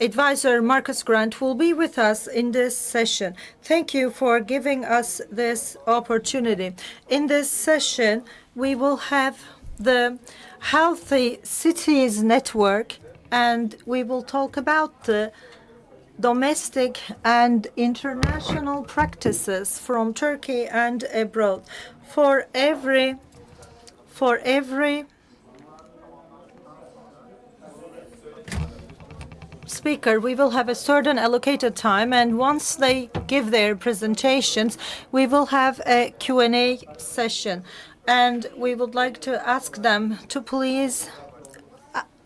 advisor Marcus Grant will be with us in this session. Thank you for giving us this opportunity. In this session, we will have the Healthy Cities Network, and we will talk about the domestic and international practices from Turkey and abroad. For every speaker, we will have a certain allocated time, and once they give their presentations, we will have a Q&A session. And we would like to ask them to please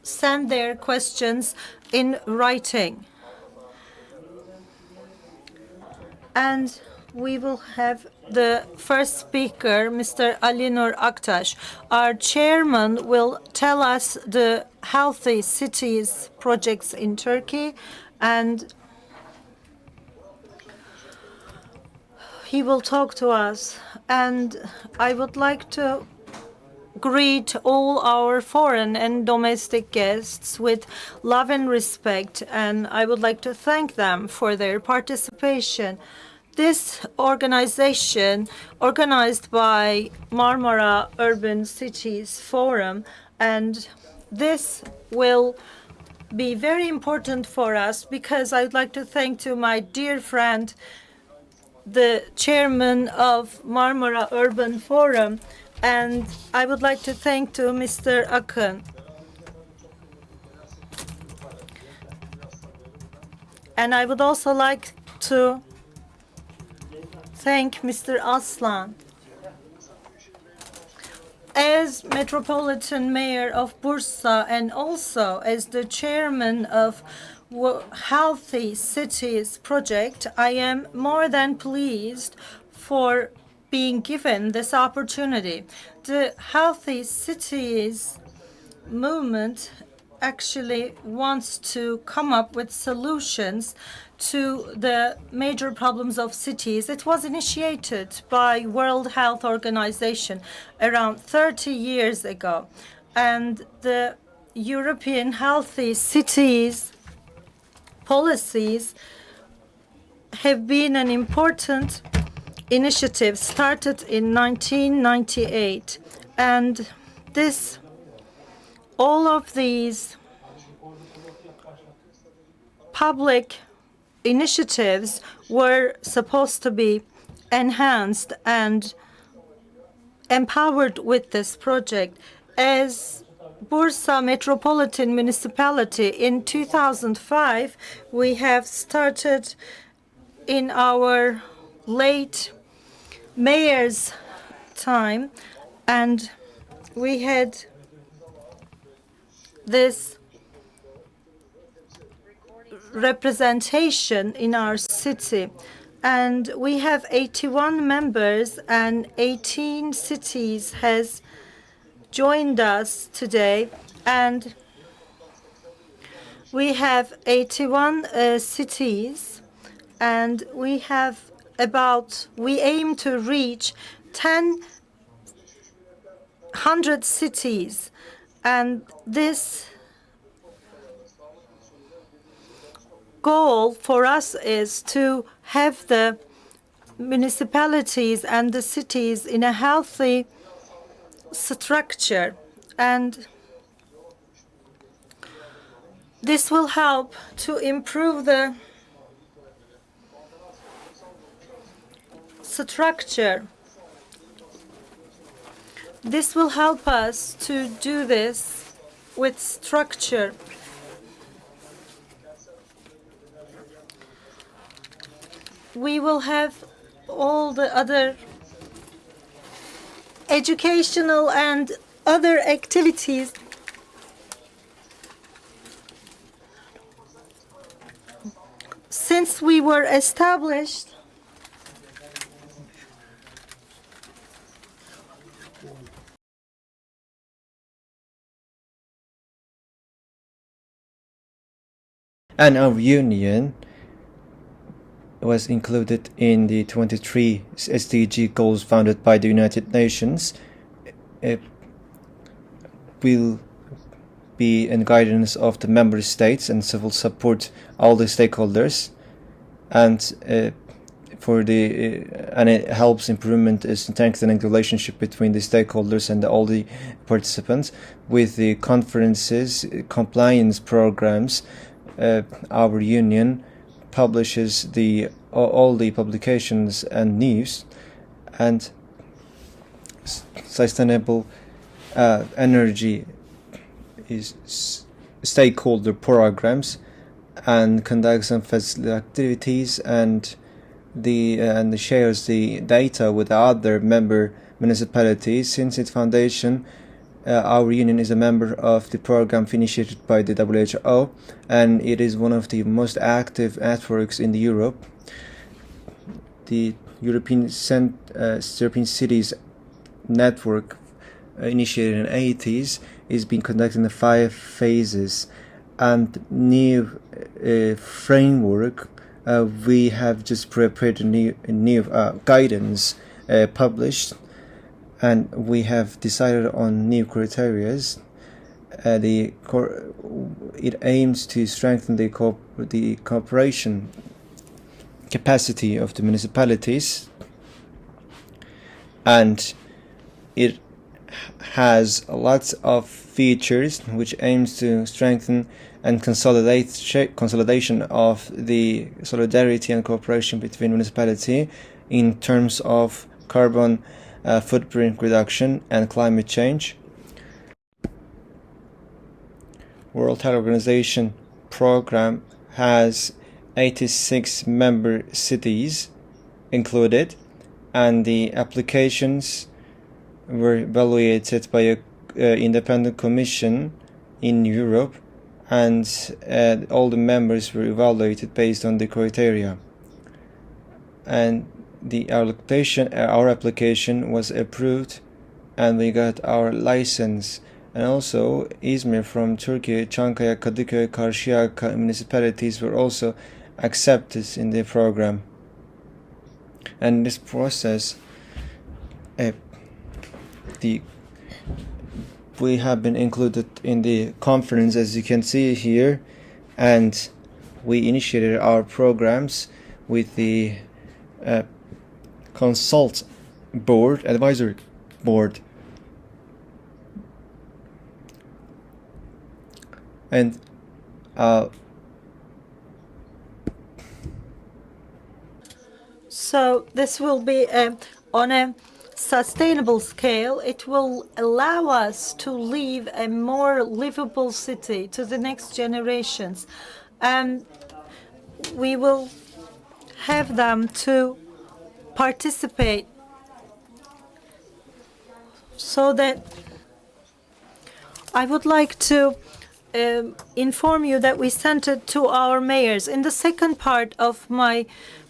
send their questions in writing. And we will have the first speaker, Mr. Alinur Aktaş. Our chairman will tell us the healthy cities projects in Turkey, and he will talk to us. And I would like to greet all our foreign and domestic guests with love and respect, and I would like to thank them for their participation. This organization, organized by Marmara Urban Cities Forum, and this will be very important for us because I'd like to thank to my dear friend, the chairman of Marmara Urban Forum, and I would like to thank to Mr. Akın. And I would also like to thank Mr. Aslan. As Metropolitan Mayor of Bursa and also as the chairman of Healthy Cities Project, I am more than pleased for being given this opportunity. The Healthy Cities movement actually wants to come up with solutions to the major problems of cities. It was initiated by World Health Organization around 30 years ago. And the European Healthy Cities policies have been an important initiative started in 1998. And all of these public initiatives were supposed to be enhanced and empowered with this project. As Bursa Metropolitan Municipality in 2005, we have started in our late mayor's time, and we had this representation in our city, and we have 81 members and 18 cities has joined us today, and we have 81 cities, and we aim to reach 100 cities, and this goal for us is to have the municipalities and the cities in a healthy structure, and this will help to improve the structure. This will help us to do this with structure. We will have all the other educational and other activities. Since we were established, and our union was included in the 23 SDG goals founded by the United Nations. It will be in guidance of the member states and will support all the stakeholders, and and it helps improvement is strengthening the relationship between the stakeholders and all the participants with the conferences, compliance programs. Our union publishes all the publications and news, and sustainable energy is stakeholder programs, and conducts some activities, and shares the data with other member municipalities. Since its foundation, our union is a member of the program initiated by the WHO, and it is one of the most active networks in Europe. The European Cities Network, initiated in the 80s, is being conducted in 5 phases, and new framework. We have just prepared a new guidance published, and we have decided on new criteria. It aims to strengthen the cooperation capacity of the municipalities, and it has lots of features which aims to strengthen and consolidation of the solidarity and cooperation between municipality in terms of carbon footprint reduction and climate change. World Health Organization program has 86 member cities included, and the applications were evaluated by an independent commission in Europe, and all the members were evaluated based on the criteria, and our application was approved, and we got our license. And also İzmir from Turkey, Çankaya, Kadıköy, Karşıyaka municipalities were also accepted in the program. And this process, we have been included in the conference, as you can see here, and we initiated our programs with the advisory board, and so this will be on a sustainable scale. It will allow us to leave a more livable city to the next generations, and we will have them to participate, so that I would like to inform you that we sent it to our mayors. In the second part of my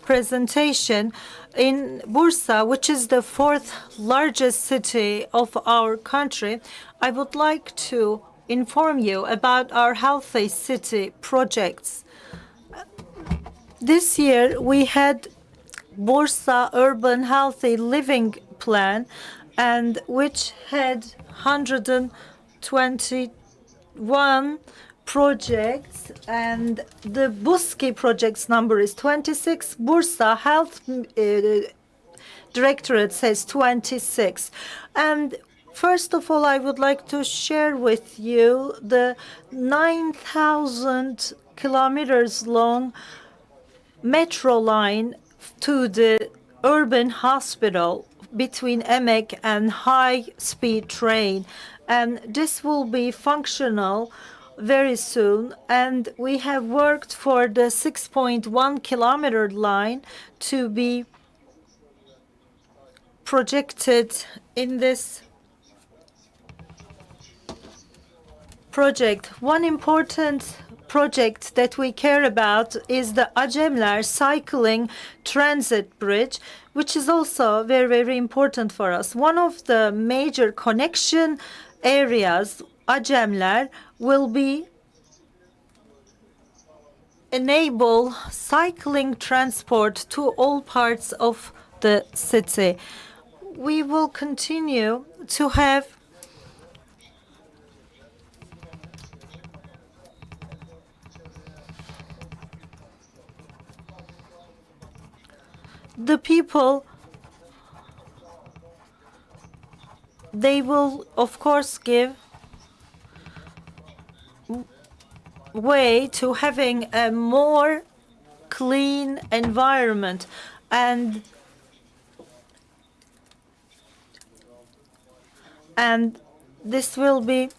presentation, in Bursa, which is the 4th largest city of our country, I would like to inform you about our Healthy City projects. This year we had Bursa Urban Healthy Living Plan, and which had 121 projects, and the Buski projects number is 26. Bursa Health Directorate says 26. And first of all, I would like to share with you the 9,000 kilometers long metro line to the urban hospital between Emek and high-speed train, and this will be functional very soon. And we have worked for the 6.1 kilometer line to be projected in this project. One important project that we care about is the Acemler cycling transit bridge, which is also very, very important for us. One of the major connection areas, Acemler, will be enable cycling transport to all parts of the city. We will continue to have the people, they will, of course, give way to having a more clean environment, and this will be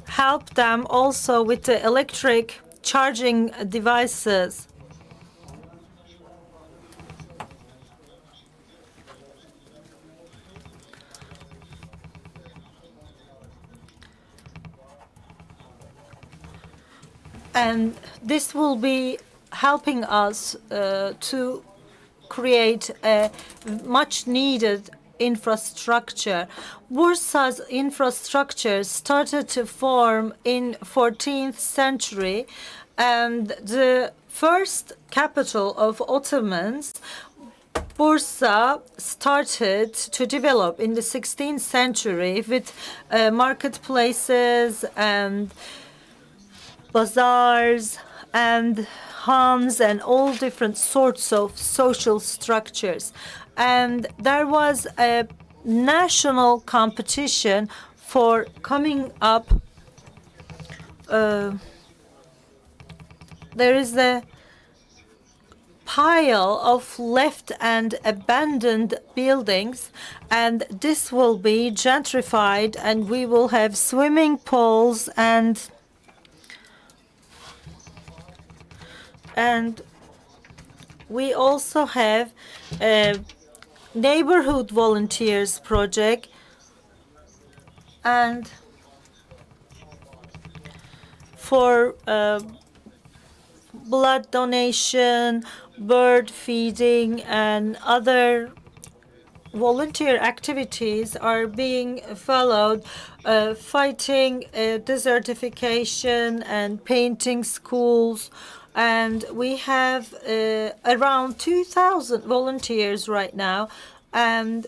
help them also with the electric charging devices. And this will be helping us to create a much needed infrastructure. Bursa's infrastructure started to form in 14th century, and the first capital of Ottomans, Bursa, started to develop in the 16th century with marketplaces and bazaars and khans and all different sorts of social structures. And there was a national competition for coming up. There is a pile of left and abandoned buildings, and this will be gentrified, and we will have swimming pools and we also have a neighborhood volunteers project, and for blood donation, bird feeding, and other volunteer activities are being followed, fighting desertification and painting schools. And we have around 2,000 volunteers right now. And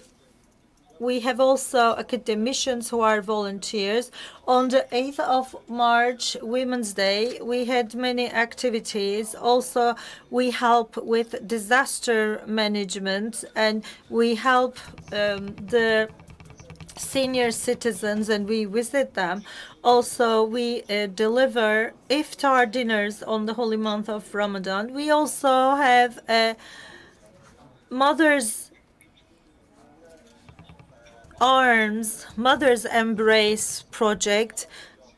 we have also academicians who are volunteers. On the 8th of March, Women's Day, we had many activities. Also, we help with disaster management, and we help the senior citizens, and we visit them. Also, we deliver iftar dinners on the holy month of Ramadan. We also have a Mother's Arms, Mother's Embrace project.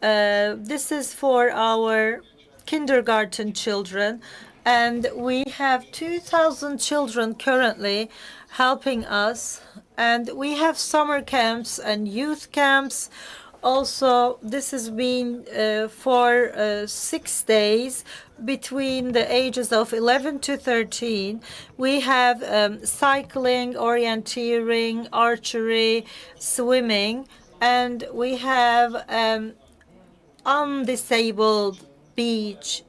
This is for our kindergarten children, and we have 2,000 children currently helping us. And we have summer camps and youth camps. Also, this has been for 6 days between the ages of 11 to 13. We have cycling, orienteering, archery, swimming, and we have undisabled beach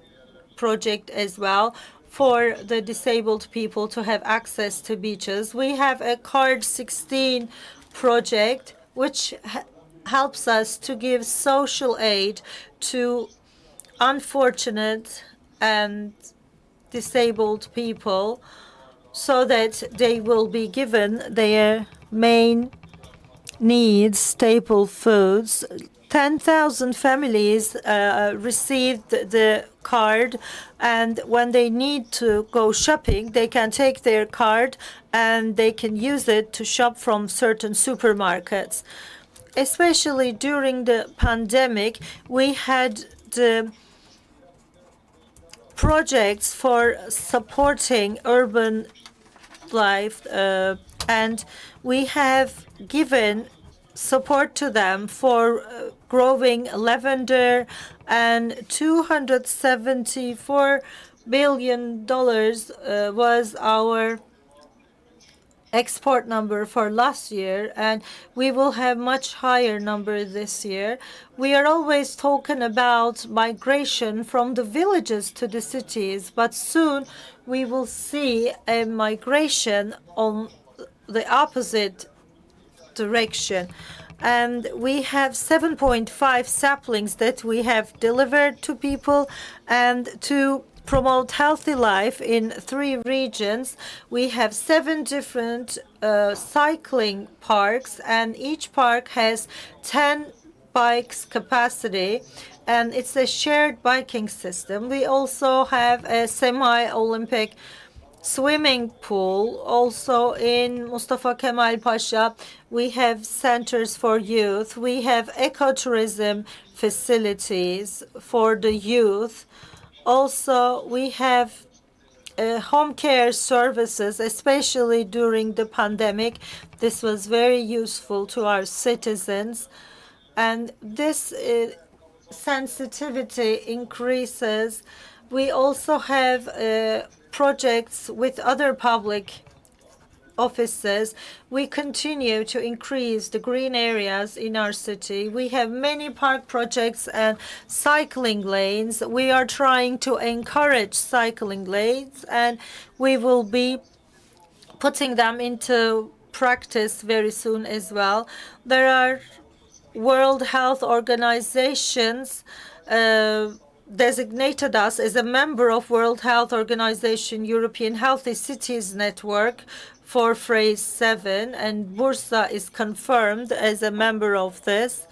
project as well for the disabled people to have access to beaches. We have a Card 16 project, which helps us to give social aid to unfortunate and disabled people so that they will be given their main needs, staple foods. 10,000 families received the card, and when they need to go shopping, they can take their card and they can use it to shop from certain supermarkets. Especially during the pandemic, we had the projects for supporting urban life, and we have given support to them for growing lavender, and $274 billion was our export number for last year, and we will have much higher number this year. We are always talking about migration from the villages to the cities, but soon we will see a migration on the opposite direction. And we have 7.5 saplings that we have delivered to people, and to promote healthy life in 3 regions. We have 7 different cycling parks, and each park has 10 bikes capacity, and it's a shared biking system. We also have a semi-Olympic swimming pool. Also in Mustafa Kemal Pasha, we have centers for youth. We have ecotourism facilities for the youth. Also, we have home care services, especially during the pandemic. This was very useful to our citizens. And this sensitivity increases. We also have projects with other public offices. We continue to increase the green areas in our city. We have many park projects and cycling lanes. We are trying to encourage cycling lanes, and we will be putting them into practice very soon as well. There are World Health Organizations designated us as a member of World Health Organization European Healthy Cities Network for phase 7, and Bursa is confirmed as a member of this.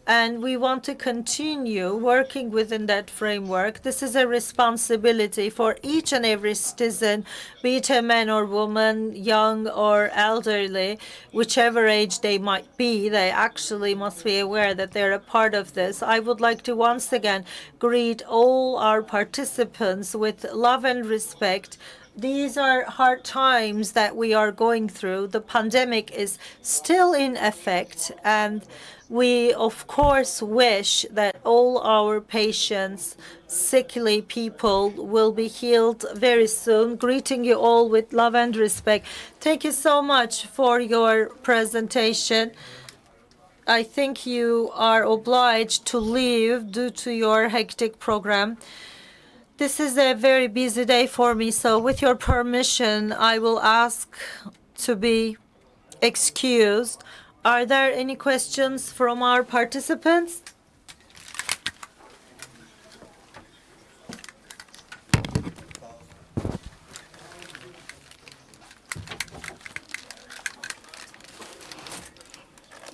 And we want to continue working within that framework. This is a responsibility for each and every citizen, be it a man or woman, young or elderly, whichever age they might be. They actually must be aware that they're a part of this. I would like to once again greet all our participants with love and respect. These are hard times that we are going through. The pandemic is still in effect, and we, of course, wish that all our patients, sickly people, will be healed very soon. Greeting you all with love and respect. Thank you so much for your presentation. I think you are obliged to leave due to your hectic program. This is a very busy day for me, so with your permission, I will ask to be excused. Are there any questions from our participants?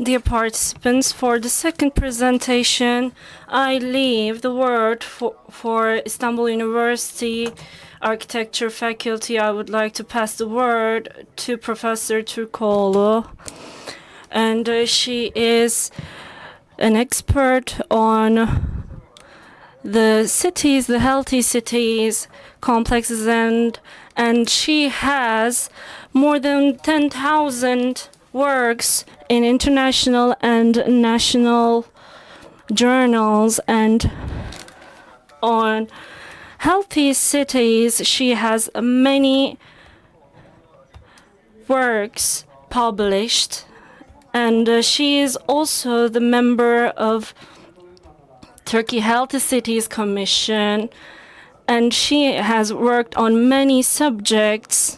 Dear participants, for the second presentation, I leave the word for Istanbul University Architecture faculty. I would like to pass the word to Professor Türkoğlu. And she is an expert on the cities, the healthy cities, complexes, and she has more than 10,000 works in international and national journals. And on healthy cities, she has many works published. And she is also the member of Turkey Healthy Cities Commission, and she has worked on many subjects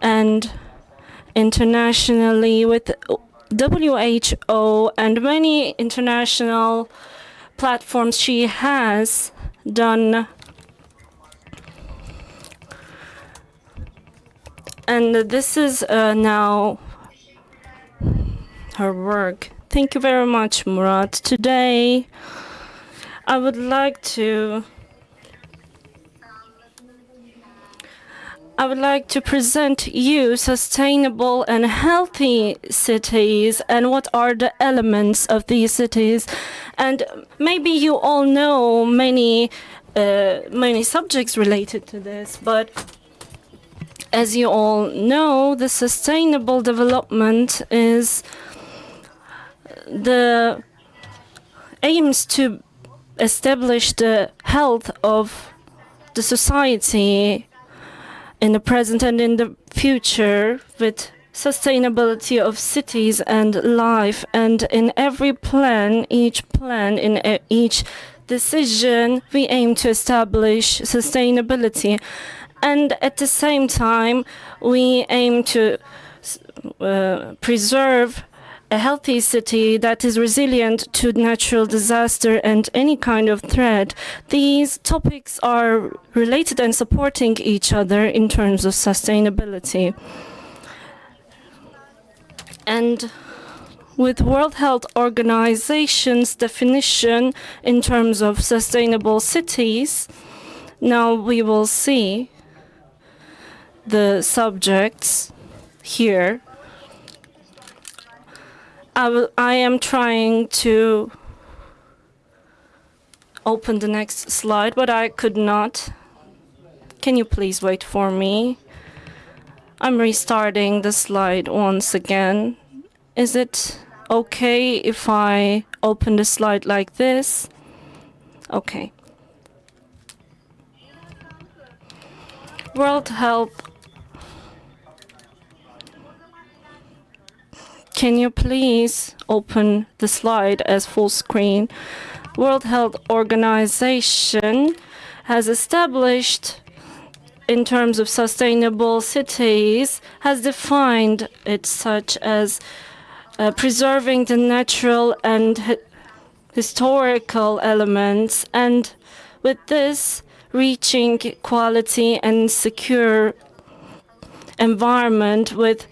and internationally with WHO and many international platforms. She has done, and this is now her work. Thank you very much, Murat. Today, I would like to present you sustainable and healthy cities and what are the elements of these cities. And maybe you all know many subjects related to this, but as you all know, the sustainable development is the aims to establish the health of the society in the present and in the future with sustainability of cities and life. And in every plan, in each decision, we aim to establish sustainability. And at the same time, we aim to preserve a healthy city that is resilient to natural disaster and any kind of threat. These topics are related and supporting each other in terms of sustainability. And with World Health Organization's definition in terms of sustainable cities, now we will see the subjects here. I am trying to open the next slide, but I could not. Can you please wait for me? I'm restarting the slide once again. Is it okay if I open the slide like this? Okay. World Health. Can you please open the slide as full screen? World Health Organization has established, in terms of sustainable cities, has defined it such as preserving the natural and historical elements, and with this, reaching quality and secure environment with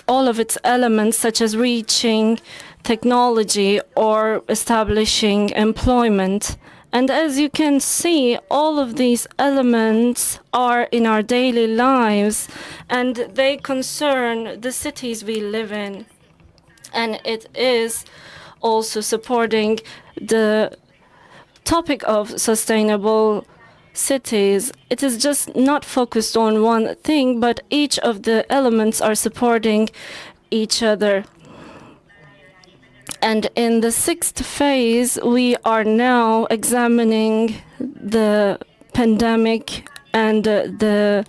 all of its elements, such as reaching technology or establishing employment. And as you can see, all of these elements are in our daily lives, and they concern the cities we live in. And it is also supporting the topic of sustainable cities. It is just not focused on one thing, but each of the elements are supporting each other. And in the 6th phase, we are now examining the pandemic and the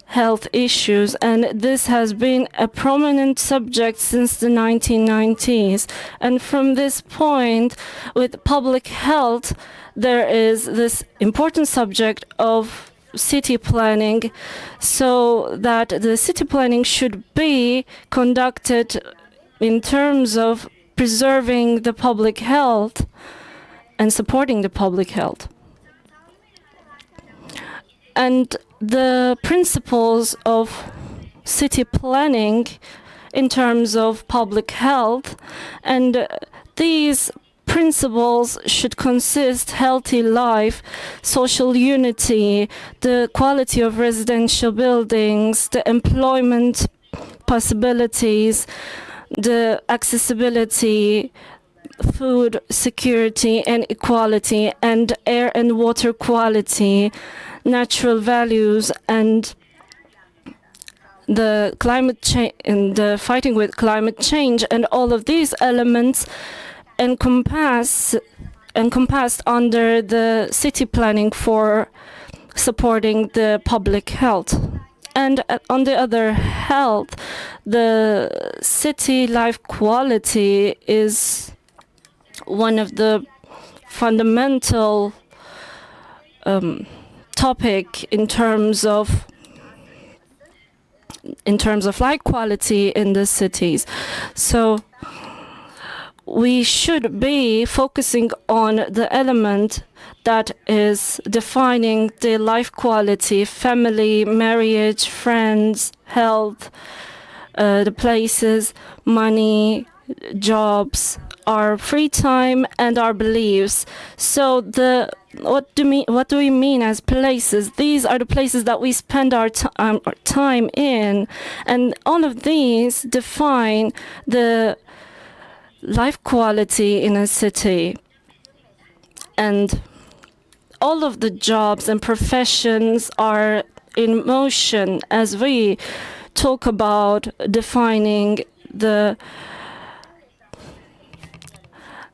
health issues. And this has been a prominent subject since the 1990s. And from this point, with public health, there is this important subject of city planning, so that the city planning should be conducted in terms of preserving the public health and supporting the public health. And the principles of city planning in terms of public health, and these principles should consist healthy life, social unity, the quality of residential buildings, the employment possibilities, the accessibility, food security and equality, and air and water quality, natural values, and the climate change and the fighting with climate change. And all of these elements encompassed under the city planning for supporting the public health. And on the other hand, the city life quality is one of the fundamental topic in terms of life quality in the cities. So we should be focusing on the element that is defining the life quality: family, marriage, friends, health, the places, money, jobs, our free time, and our beliefs. So what do we mean as places? These are the places that we spend our time in, and all of these define the life quality in a city. And all of the jobs and professions are in motion as we talk about defining the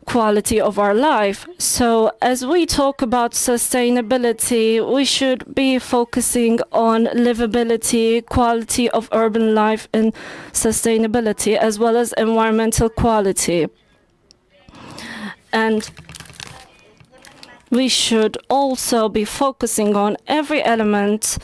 quality of our life. So as we talk about sustainability, we should be focusing on livability, quality of urban life, and sustainability, as well as environmental quality. And we should also be focusing on every element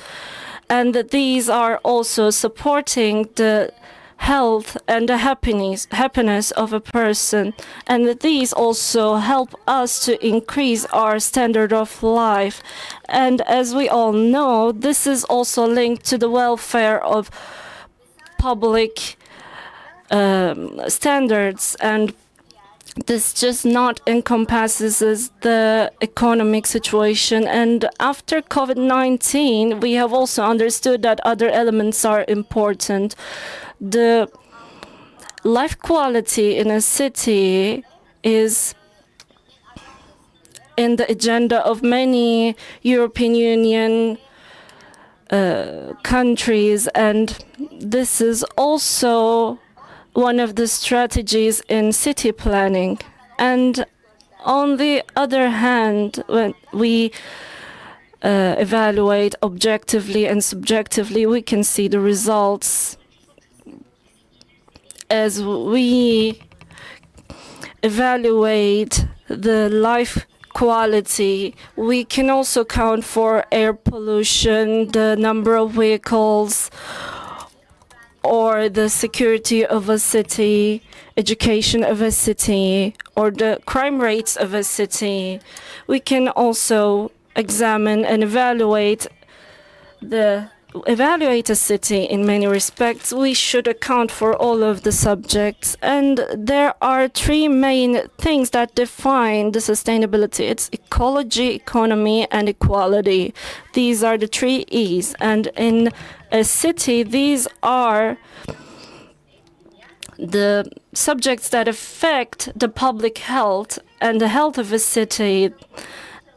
and that these are also supporting the health and the happiness of a person, and that these also help us to increase our standard of life. And as we all know, this is also linked to the welfare of public standards, and this just not encompasses the economic situation. And after COVID-19, we have also understood that other elements are important. The life quality in a city is in the agenda of many European Union countries, and this is also one of the strategies in city planning. And on the other hand, when we evaluate objectively and subjectively, we can see the results. As we evaluate the life quality, we can also count for air pollution, the number of vehicles, or the security of a city, education of a city, or the crime rates of a city. We can also examine and evaluate a city in many respects. We should account for all of the subjects. And there are three main things that define the sustainability. It's ecology, economy, and equality. These are the three E's. And in a city, these are the subjects that affect the public health and the health of a city.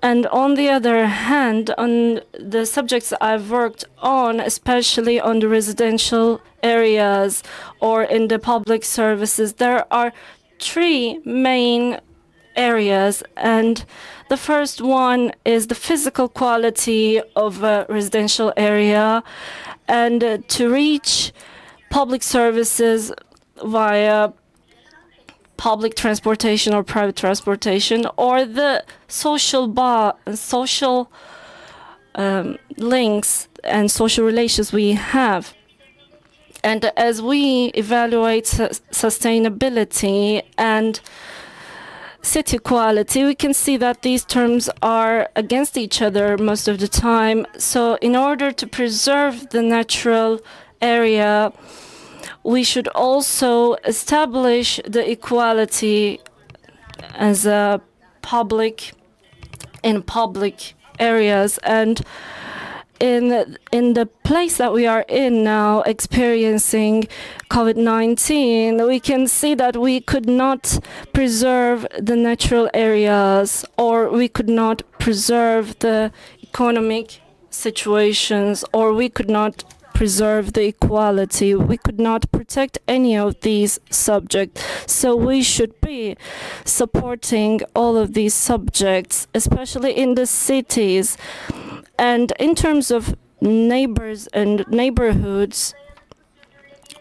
And on the other hand, on the subjects I've worked on, especially on the residential areas or in the public services, there are three main areas. And the first one is the physical quality of a residential area, and to reach public services via public transportation or private transportation, or the social links and social relations we have. And as we evaluate sustainability and city quality, we can see that these terms are against each other most of the time. So in order to preserve the natural area, we should also establish the equality as a public areas. And in the place that we are in now, experiencing COVID-19, we can see that we could not preserve the natural areas, or we could not preserve the economic situations, or we could not preserve the equality. We could not protect any of these subjects. So we should be supporting all of these subjects, especially in the cities. And in terms of neighbors and neighborhoods,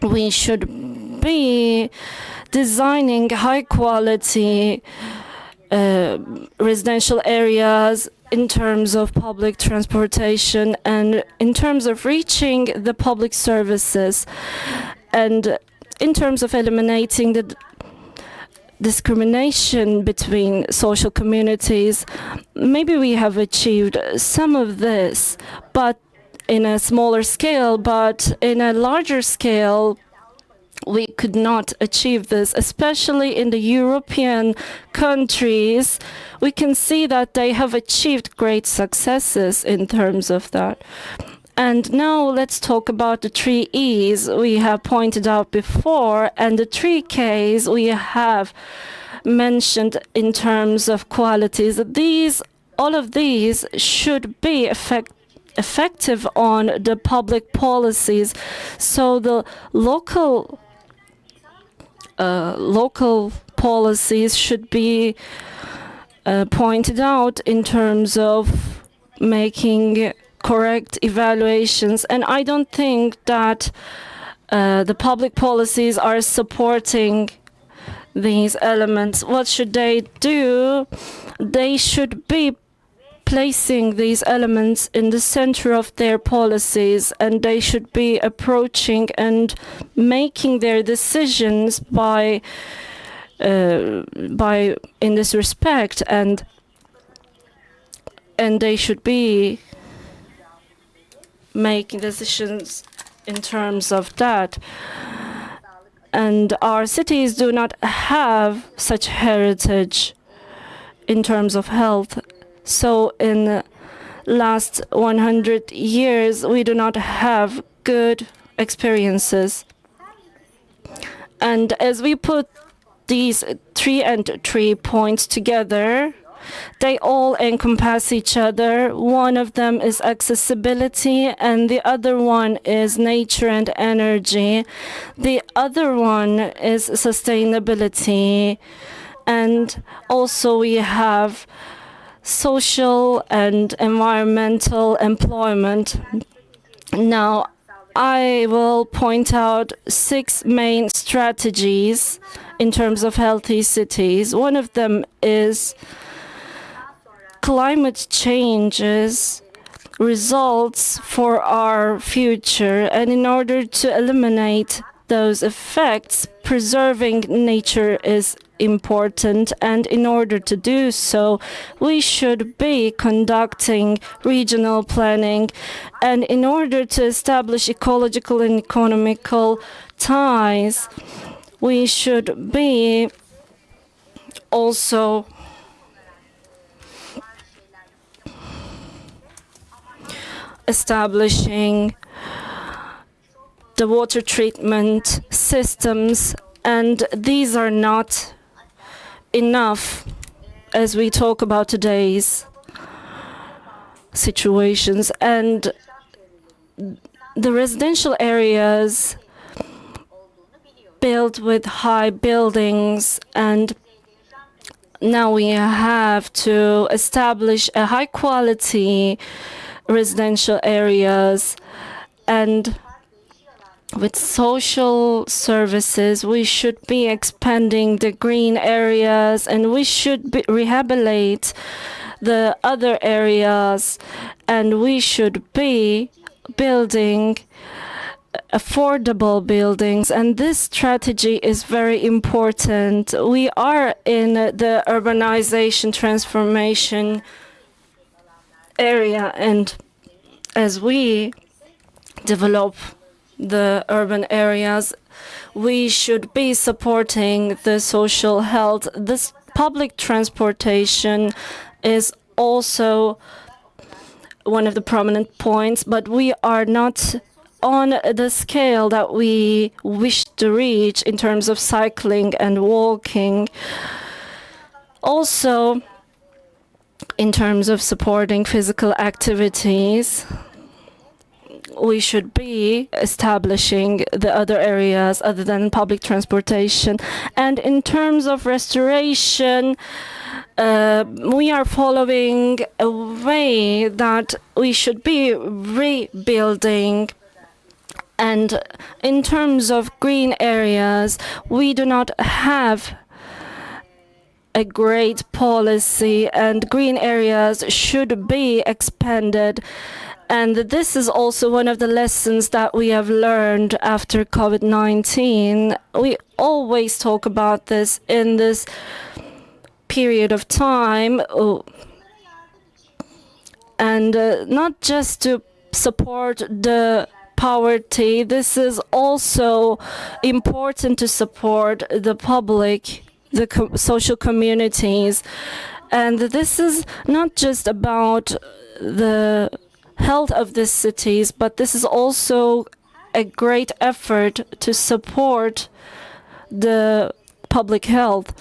we should be designing high quality residential areas in terms of public transportation and in terms of reaching the public services, and in terms of eliminating the discrimination between social communities. Maybe we have achieved some of this, but in a smaller scale, but in a larger scale, we could not achieve this, especially in the European countries. We can see that they have achieved great successes in terms of that. And now let's talk about the three E's we have pointed out before, and the three K's we have mentioned in terms of qualities. All of these should be effective on the public policies. So the local policies should be pointed out in terms of making correct evaluations. And I don't think that the public policies are supporting these elements. What should they do? They should be placing these elements in the center of their policies, and they should be approaching and making their decisions by in this respect, and they should be making decisions in terms of that. And our cities do not have such heritage in terms of health. So in the last 100 years, we do not have good experiences. And as we put these 3 points together, they all encompass each other. One of them is accessibility, and the other one is nature and energy. The other one is sustainability. And also we have social and environmental employment. Now, I will point out 6 main strategies in terms of healthy cities. One of them is climate change's results for our future, and in order to eliminate those effects, preserving nature is important, and in order to do so, we should be conducting regional planning, and in order to establish ecological and economical ties, we should be also establishing the water treatment systems, and these are not enough as we talk about today's situations. And the residential areas built with high buildings, and now we have to establish a high quality residential areas, and with social services, we should be expanding the green areas, and we should rehabilitate the other areas, and we should be building affordable buildings. And this strategy is very important. We are in the urbanization transformation area, and as we develop the urban areas, we should be supporting the social health. This public transportation is also one of the prominent points, but we are not on the scale that we wish to reach in terms of cycling and walking. Also, in terms of supporting physical activities, we should be establishing the other areas other than public transportation. And in terms of restoration, we are following a way that we should be rebuilding. And in terms of green areas, we do not have a great policy, and green areas should be expanded. And this is also one of the lessons that we have learned after COVID-19. We always talk about this in this period of time, and not just to support the poverty. This is also important to support the public, the social communities. And this is not just about the health of the cities, but this is also a great effort to support the public health.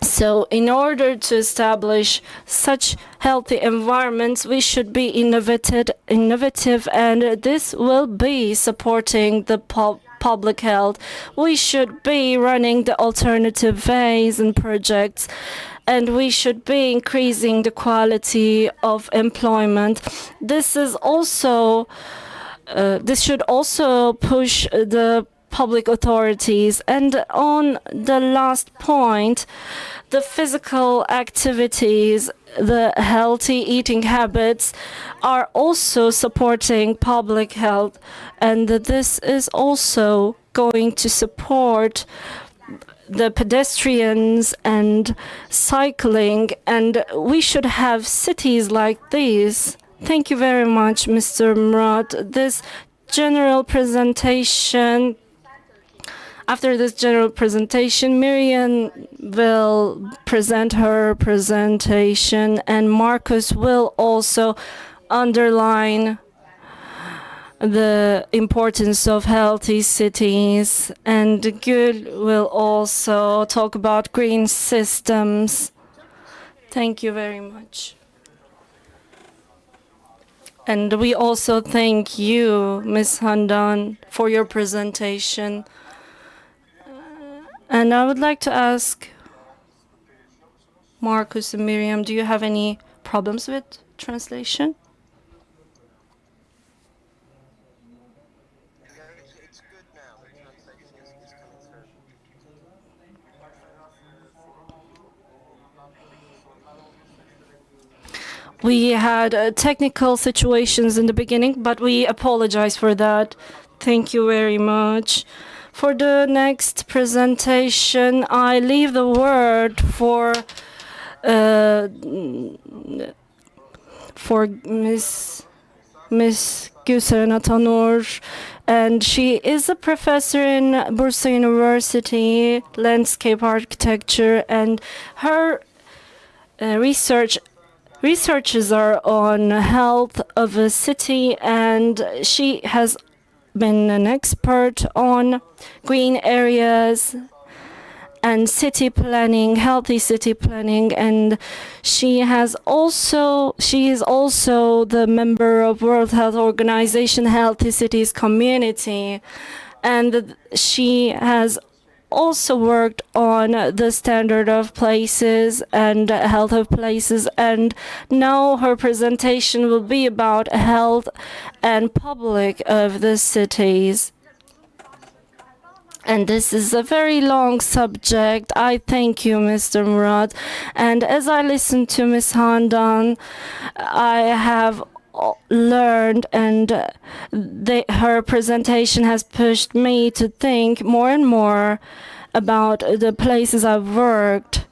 So in order to establish such healthy environments, we should be innovative, and this will be supporting the public health. We should be running the alternative ways and projects, and we should be increasing the quality of employment. This is also this should also push the public authorities. And on the last point, the physical activities, the healthy eating habits are also supporting public health, and this is also going to support the pedestrians and cycling, and we should have cities like these. Thank you very much, Mr. Murat. After this general presentation, Miriam will present her presentation, and Marcus will also underline the importance of healthy cities, and Gül will also talk about green systems. Thank you very much. And we also thank you, Ms. Handan, for your presentation. And I would like to ask Marcus and Miriam, do you have any problems with translation? We had technical situations in the beginning, but we apologize for that. Thank you very much. For the next presentation, I leave the word for Miss Gülseren Atanur, and she is a professor in Bursa University, landscape architecture, and her researches are on health of a city, and she has been an expert on green areas and city planning, healthy city planning, and she is also the member of World Health Organization Healthy Cities Community, and she has also worked on the standard of places and health of places, and now her presentation will be about health and public of the cities. And this is a very long subject. I thank you, Mr. Murat. And as I listen to Ms. Handan, I have learned, and her presentation has pushed me to think more and more about the places I've worked.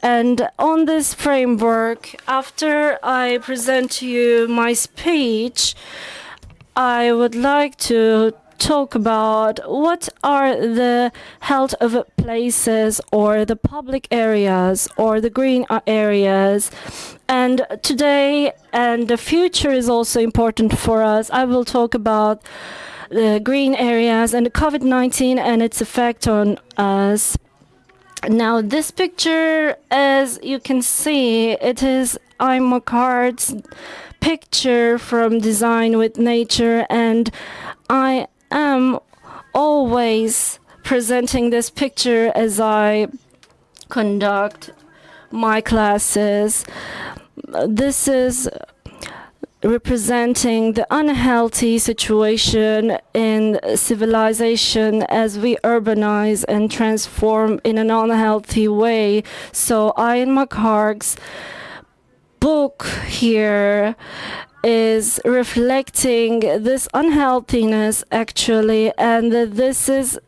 And on this framework, after I present to you my speech, I would like to talk about what are the health of places or the public areas or the green areas. And today and the future is also important for us. I will talk about the green areas and the COVID-19 and its effect on us. Now this picture, as you can see, it is Imacard's picture from Design with Nature, and I am always presenting this picture as I conduct my classes. This is representing the unhealthy situation in civilization as we urbanize and transform in an unhealthy way. So Ian McHarg's book here is reflecting this unhealthiness actually, and this is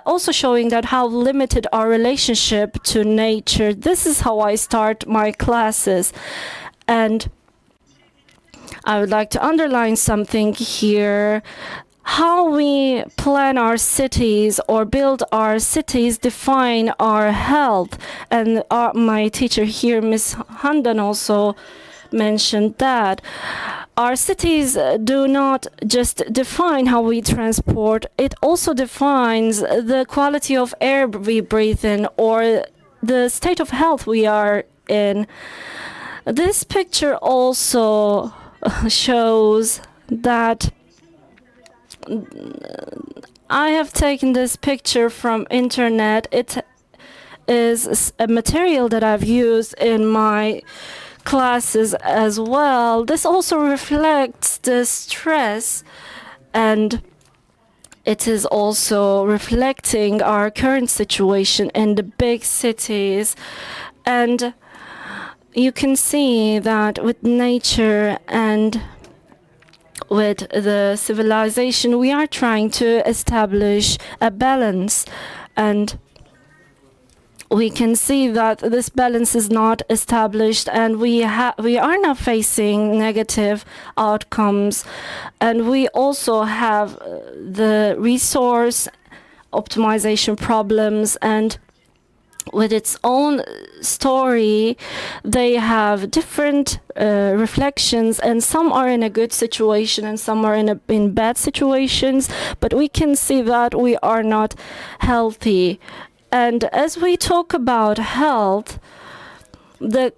also showing that how limited our relationship to nature. This is how I start my classes, and I would like to underline something here. How we plan our cities or build our cities define our health, and my teacher here, Ms. Handan, also mentioned that our cities do not just define how we transport, it also defines the quality of air we breathe in or the state of health we are in. This picture also shows that I have taken this picture from internet. It is a material that I've used in my classes as well. This also reflects the stress and it is also reflecting our current situation in the big cities. And you can see that with nature and with the civilization, we are trying to establish a balance. And we can see that this balance is not established, and we are now facing negative outcomes. And we also have the resource optimization problems, and with its own story, they have different reflections, and some are in a good situation and some are in bad situations, but we can see that we are not healthy. And as we talk about health, the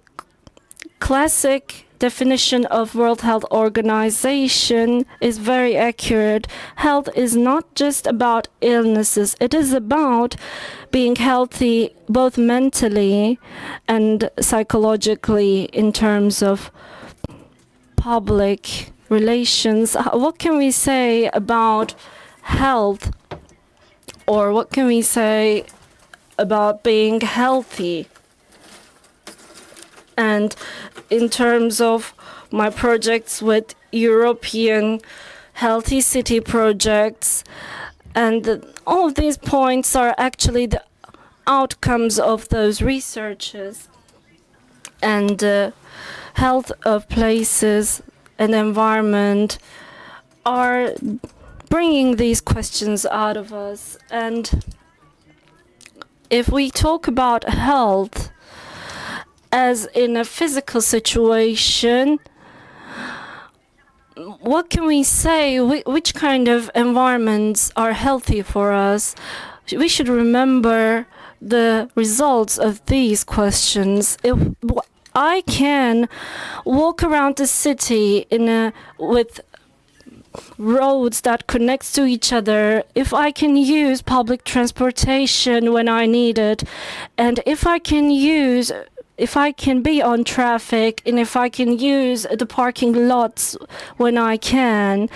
classic definition of World Health Organization is very accurate. Health is not just about illnesses. It is about being healthy both mentally and psychologically in terms of public relations. What can we say about health, or what can we say about being healthy? And in terms of my projects with European healthy city projects, and all of these points are actually the outcomes of those researches. And health of places and environment are bringing these questions out of us. And if we talk about health as in a physical situation, what can we say? Which kind of environments are healthy for us? We should remember the results of these questions. If I can walk around the city with roads that connects to each other, if I can use public transportation when I need it, and if I can be on traffic, and if I can use the parking lots when I can,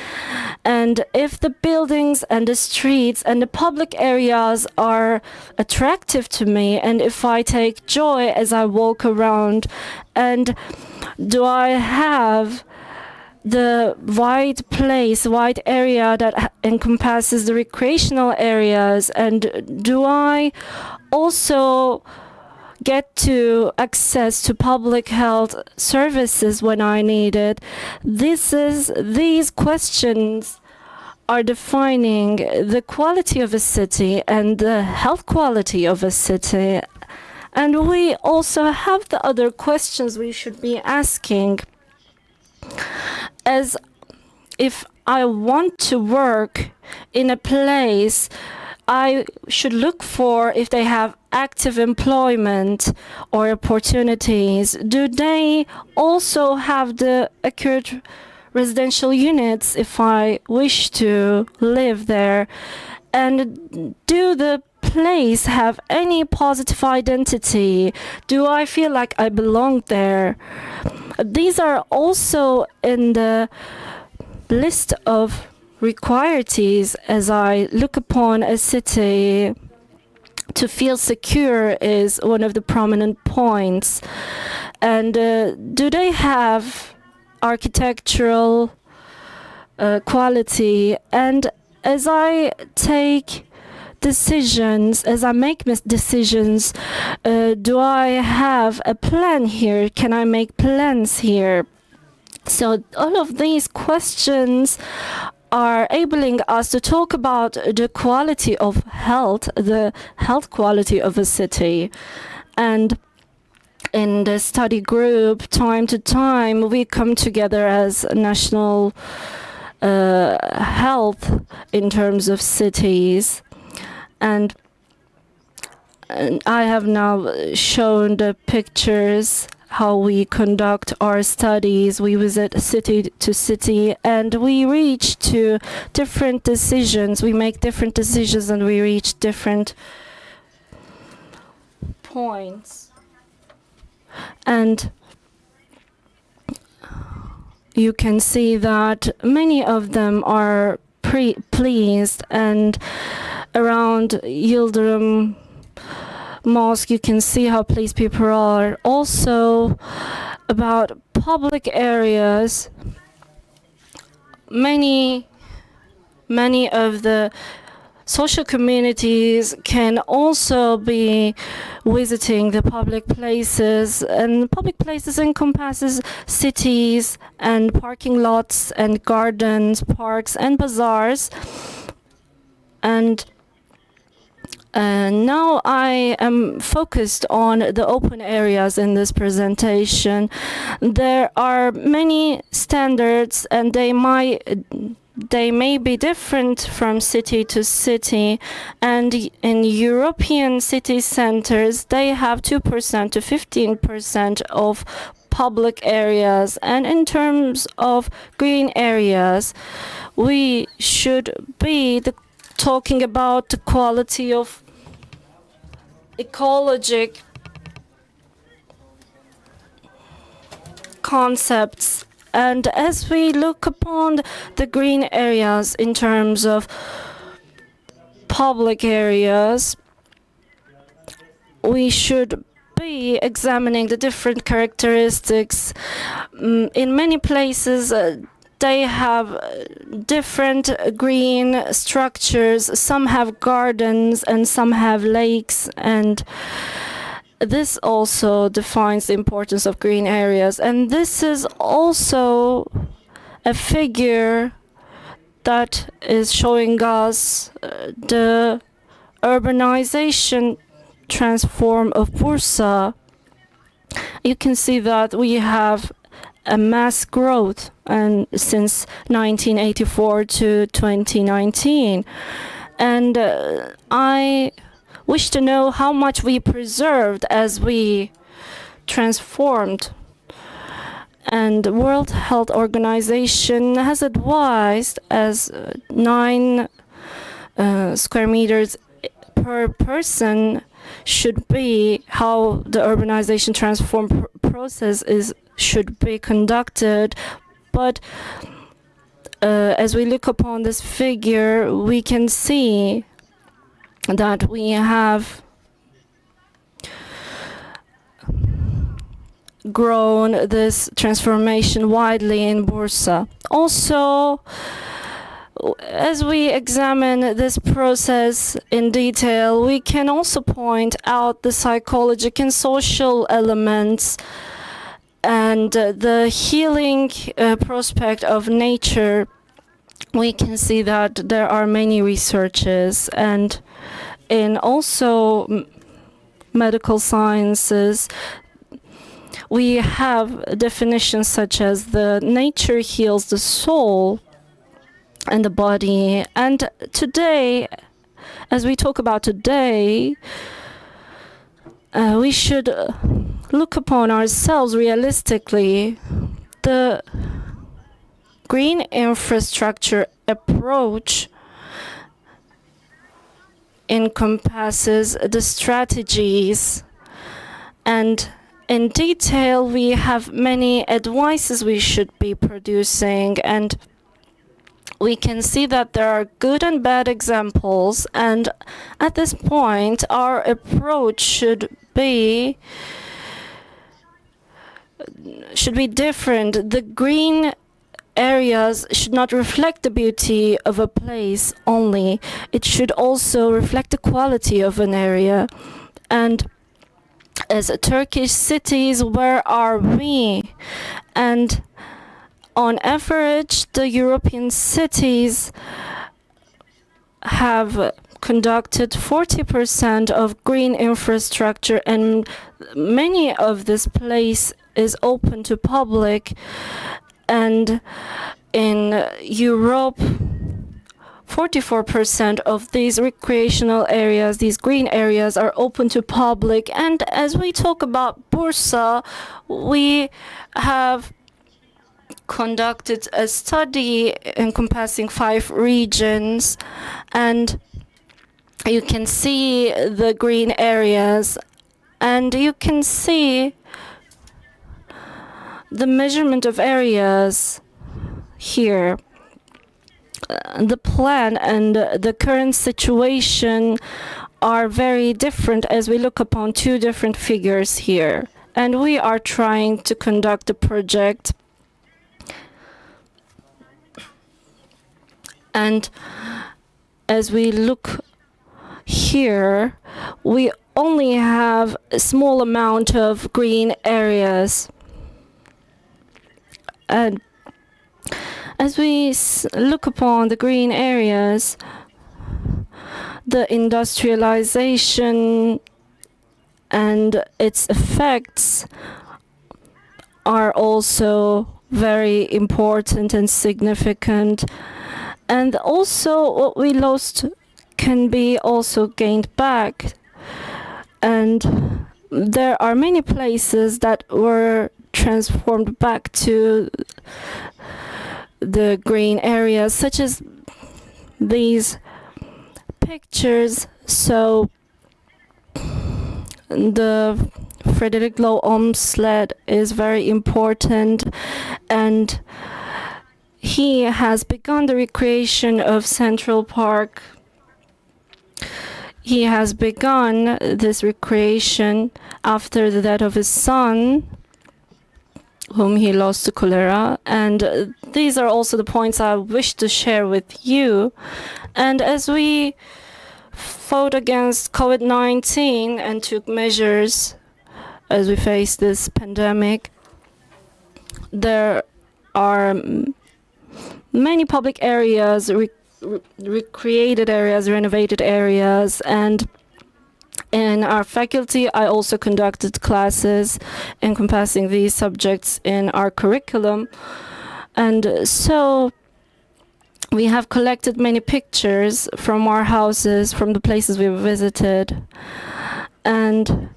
and if the buildings and the streets and the public areas are attractive to me, and if I take joy as I walk around, and do I have the wide area that encompasses the recreational areas, and do I also get to access to public health services when I need it? These questions are defining the quality of a city and the health quality of a city. And we also have the other questions we should be asking. As if I want to work in a place, I should look for if they have active employment or opportunities. Do they also have the accurate residential units if I wish to live there? And do the place have any positive identity? Do I feel like I belong there? These are also in the list of requirements as I look upon a city. To feel secure is one of the prominent points. And do they have architectural quality? And as I take decisions, as I make decisions, do I have a plan here? Can I make plans here? So all of these questions are enabling us to talk about the quality of health, the health quality of a city. And in the study group, time to time, we come together as national health in terms of cities. And I have now shown the pictures, how we conduct our studies. We visit city to city, and we reach to different decisions. We make different decisions, and we reach different points. And you can see that many of them are pleased. And around Yildirim Mosque, you can see how pleased people are. Also, about public areas, many of the social communities can also be visiting the public places, and public places encompasses cities and parking lots and gardens, parks and bazaars. And now I am focused on the open areas in this presentation. There are many standards, and they may be different from city to city. And in European city centers, they have 2% to 15% of public areas. And in terms of green areas, we should be talking about the quality of ecologic concepts. And as we look upon the green areas in terms of public areas, we should be examining the different characteristics. In many places, they have different green structures. Some have gardens and some have lakes, and this also defines the importance of green areas. And this is also a figure that is showing us the urbanization transform of Bursa. You can see that we have a mass growth and since 1984 to 2019. And I wish to know how much we preserved as we transformed. And the World Health Organization has advised as 9 square meters per person should be how the urbanization transform process should be conducted. But as we look upon this figure, we can see that we have grown this transformation widely in Bursa. Also, as we examine this process in detail, we can also point out the psychological and social elements and the healing prospect of nature. We can see that there are many researches, and in also medical sciences, we have definitions such as the nature heals the soul and the body. And today, as we talk about today, we should look upon ourselves realistically. The green infrastructure approach encompasses the strategies, and in detail we have many advices we should be producing, and we can see that there are good and bad examples. And at this point, our approach should be different. The green areas should not reflect the beauty of a place only. It should also reflect the quality of an area. And as Turkish cities, where are we? And on average, the European cities have conducted 40% of green infrastructure, and many of this place is open to public. And in Europe, 44% of these recreational areas, these green areas, are open to public. And as we talk about Bursa, we have conducted a study encompassing 5 regions, and you can see the green areas, and you can see the measurement of areas here. the plan and the current situation are very different as we look upon two different figures here. And we are trying to conduct a project. And as we look here, we only have a small amount of green areas. And as we look upon the green areas, the industrialization and its effects are also very important and significant. And also what we lost can be also gained back. And there are many places that were transformed back to the green areas, such as these pictures. So the Frederick Law Olmsted is very important, and he has begun the recreation of Central Park. He has begun this recreation after the death of his son, whom he lost to cholera. And these are also the points I wish to share with you. And as we fought against COVID-19 and took measures as we face this pandemic, there are many public areas, recreated areas, renovated areas, and in our faculty I also conducted classes encompassing these subjects in our curriculum. And so we have collected many pictures from our houses, from the places we visited. And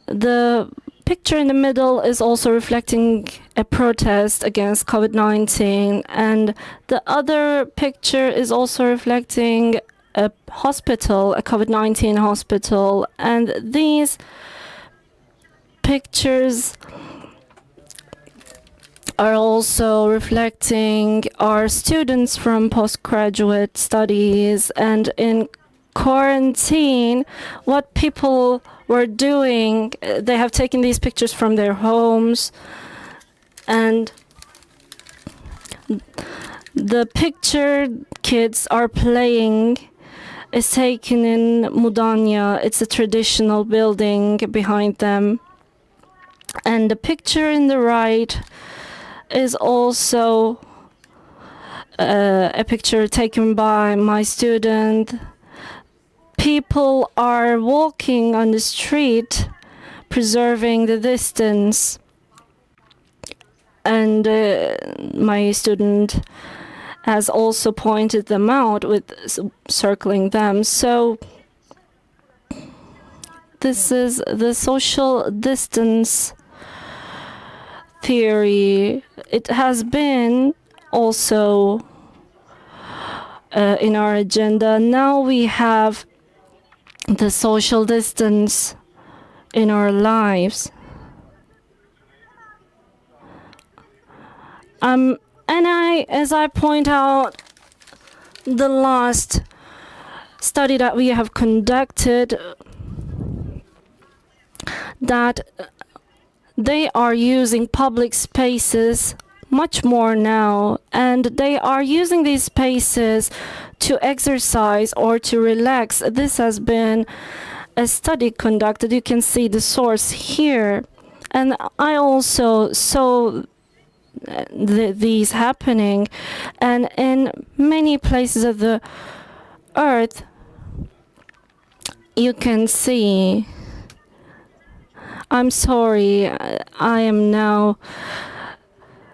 the picture in the middle is also reflecting a protest against COVID-19, and the other picture is also reflecting a hospital, a COVID-19 hospital. And these pictures are also reflecting our students from postgraduate studies. And in quarantine, what people were doing, they have taken these pictures from their homes, and the picture kids are playing is taken in Mudanya. It's a traditional building behind them. And the picture in the right is also a picture taken by my student. People are walking on the street, preserving the distance. And my student has also pointed them out with circling them. So this is the social distance theory. It has been also in our agenda. Now we have the social distance in our lives. And as I point out, the last study that we have conducted, that they are using public spaces much more now, and they are using these spaces to exercise or to relax. This has been a study conducted. You can see the source here. And I also saw these happening, and in many places of the earth you can see. I'm sorry, I am now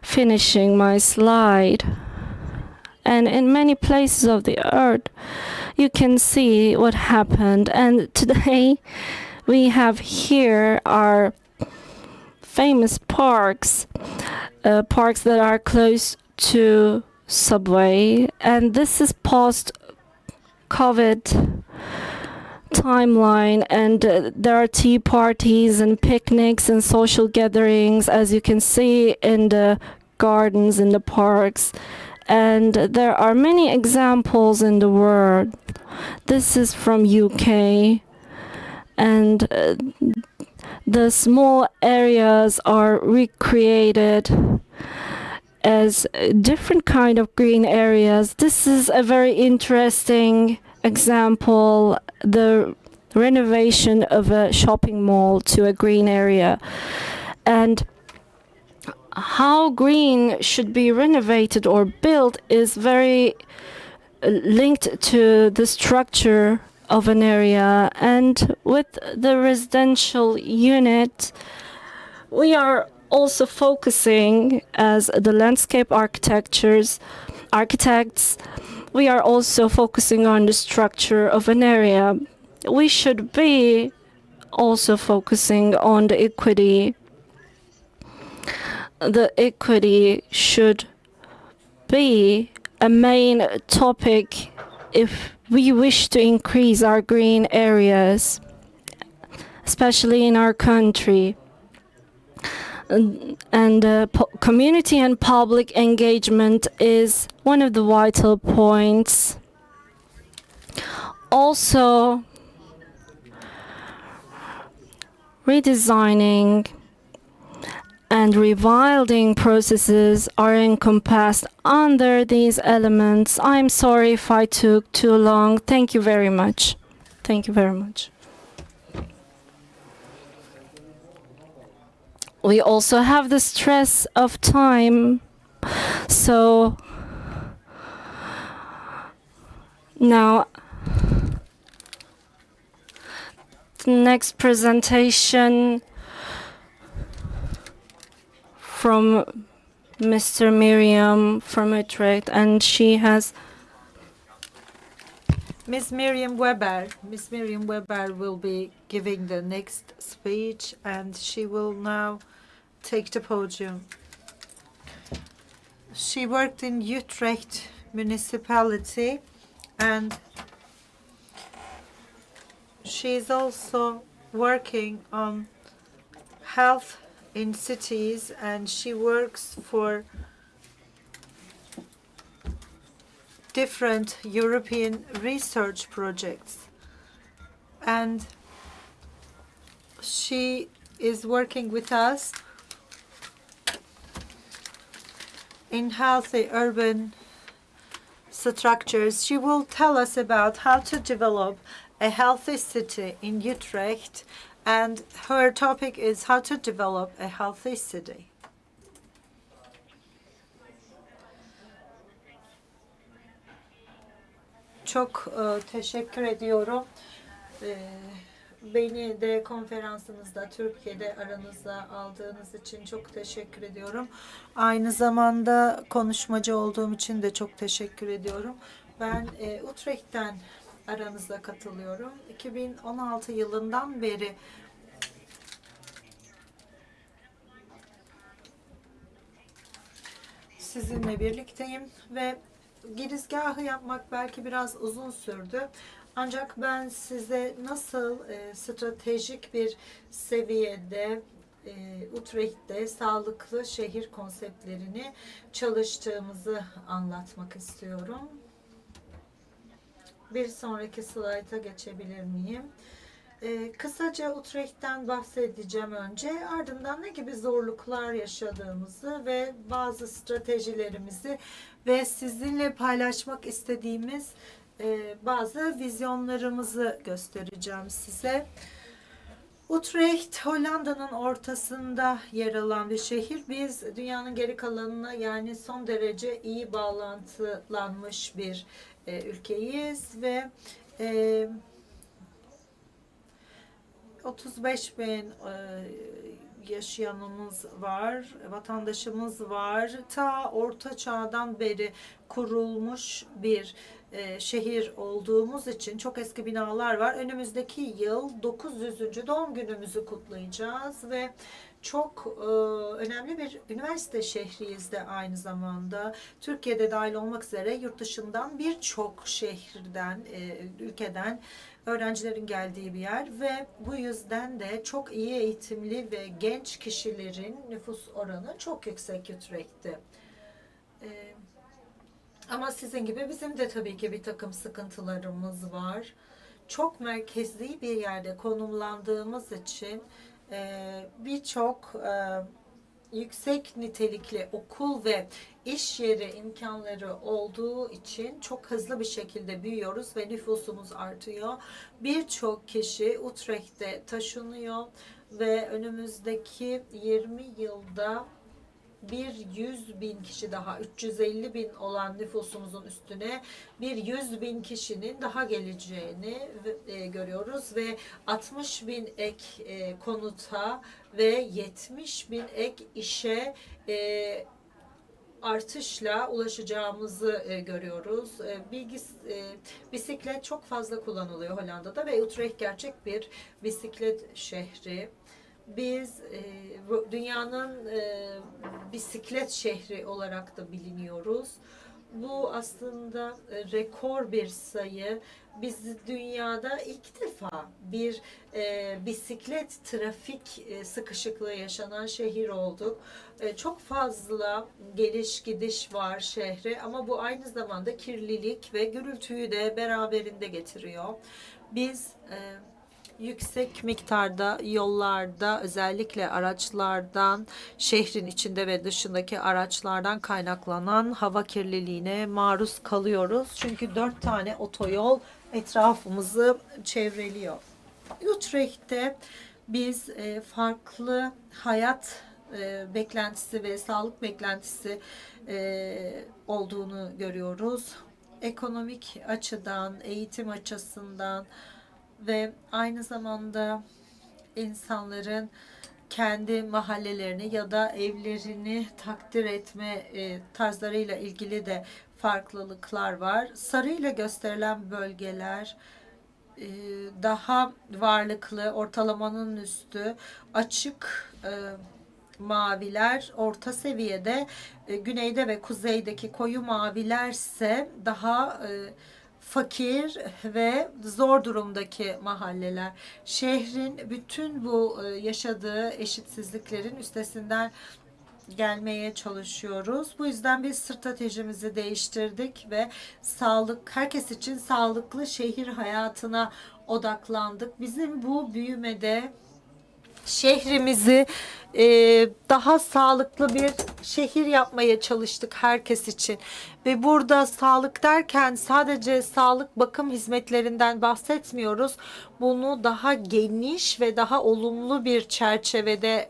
finishing my slide. And in many places of the earth you can see what happened. And today we have here our famous parks, parks that are close to subway, and this is post-COVID timeline, and there are tea parties and picnics and social gatherings, as you can see in the gardens, in the parks. and there are many examples in the world. This is from UK, and the small areas are recreated as different kind of green areas. This is a very interesting example, the renovation of a shopping mall to a green area. And how green should be renovated or built is very linked to the structure of an area. And with the residential unit, we are also focusing as the landscape architects, we are also focusing on the structure of an area. We should be also focusing on the equity. The equity should be a main topic if we wish to increase our green areas, especially in our country. And community and public engagement is one of the vital points. Also, redesigning and rewilding processes are encompassed under these elements. I'm sorry if I took too long. Thank you very much. Thank you very much. We also have the stress of time. So now the next presentation from Mr. Miriam from Utrecht, and she has Miss Miriam Weber. Miss Miriam Weber will be giving the next speech, and she will now take the podium. She worked in Utrecht Municipality, and she is also working on health in cities, and she works for different European research projects. And she is working with us in healthy urban structures. She will tell us about how to develop a healthy city in Utrecht, and her topic is how to develop a healthy city. Çok teşekkür ediyorum. Beni de konferansınızda Türkiye'de aranıza aldığınız için çok teşekkür ediyorum. Aynı zamanda konuşmacı olduğum için de çok teşekkür ediyorum. Ben Utrecht'ten aranıza katılıyorum. 2016 yılından beri sizinle birlikteyim ve girizgahı yapmak belki biraz uzun sürdü. Ancak ben size nasıl stratejik bir seviyede Utrecht'te sağlıklı şehir konseptlerini çalıştığımızı anlatmak istiyorum. Bir sonraki slayta geçebilir miyim? Kısaca Utrecht'ten bahsedeceğim önce. Ardından ne gibi zorluklar yaşadığımızı ve bazı stratejilerimizi ve sizinle paylaşmak istediğimiz bazı vizyonlarımızı göstereceğim size. Utrecht, Hollanda'nın ortasında yer alan bir şehir. Biz dünyanın geri kalanına yani son derece iyi bağlantılanmış bir ülkeyiz ve 35 bin yaşayanımız var, vatandaşımız var. Ta Orta Çağ'dan beri kurulmuş bir şehir olduğumuz için çok eski binalar var. Önümüzdeki yıl 900. doğum günümüzü kutlayacağız ve çok önemli bir üniversite şehriyiz de aynı zamanda. Türkiye'de dahil olmak üzere yurt dışından birçok şehirden, ülkeden öğrencilerin geldiği bir yer ve bu yüzden de çok iyi eğitimli ve genç kişilerin nüfus oranı çok yüksek Utrecht'te. Ama sizin gibi bizim de tabii ki bir takım sıkıntılarımız var. Çok merkezli bir yerde konumlandığımız için birçok yüksek nitelikli okul ve iş yeri imkanları olduğu için çok hızlı bir şekilde büyüyoruz ve nüfusumuz artıyor. Birçok kişi Utrecht'te taşınıyor ve önümüzdeki 20 yılda bir 100 bin kişi daha, 350 bin olan nüfusumuzun üstüne bir 100 bin kişinin daha geleceğini görüyoruz ve 60 bin ek konuta ve 70 bin ek işe artışla ulaşacağımızı görüyoruz. Bisiklet çok fazla kullanılıyor Hollanda'da ve Utrecht gerçek bir bisiklet şehri. Biz dünyanın bisiklet şehri olarak da biliniyoruz. Bu aslında rekor bir sayı. Biz dünyada ilk defa bir bisiklet trafik sıkışıklığı yaşanan şehir olduk. Çok fazla geliş gidiş var şehre ama bu aynı zamanda kirlilik ve gürültüyü de beraberinde getiriyor. Biz yüksek miktarda yollarda, özellikle araçlardan, şehrin içinde ve dışındaki araçlardan kaynaklanan hava kirliliğine maruz kalıyoruz. Çünkü 4 tane otoyol etrafımızı çevreliyor. Utrecht'te biz farklı hayat beklentisi ve sağlık beklentisi olduğunu görüyoruz. Ekonomik açıdan, eğitim açısından ve aynı zamanda insanların kendi mahallelerini ya da evlerini takdir etme tarzlarıyla ilgili de farklılıklar var. Sarıyla gösterilen bölgeler daha varlıklı, ortalamanın üstü, açık maviler orta seviyede, güneyde ve kuzeydeki koyu mavilerse daha fakir ve zor durumdaki mahalleler. Şehrin bütün bu yaşadığı eşitsizliklerin üstesinden gelmeye çalışıyoruz. Bu yüzden biz stratejimizi değiştirdik ve herkes için sağlıklı şehir hayatına odaklandık. Bizim bu büyümede şehrimizi daha sağlıklı bir şehir yapmaya çalıştık herkes için. Ve burada sağlık derken sadece sağlık bakım hizmetlerinden bahsetmiyoruz. Bunu daha geniş ve daha olumlu bir çerçevede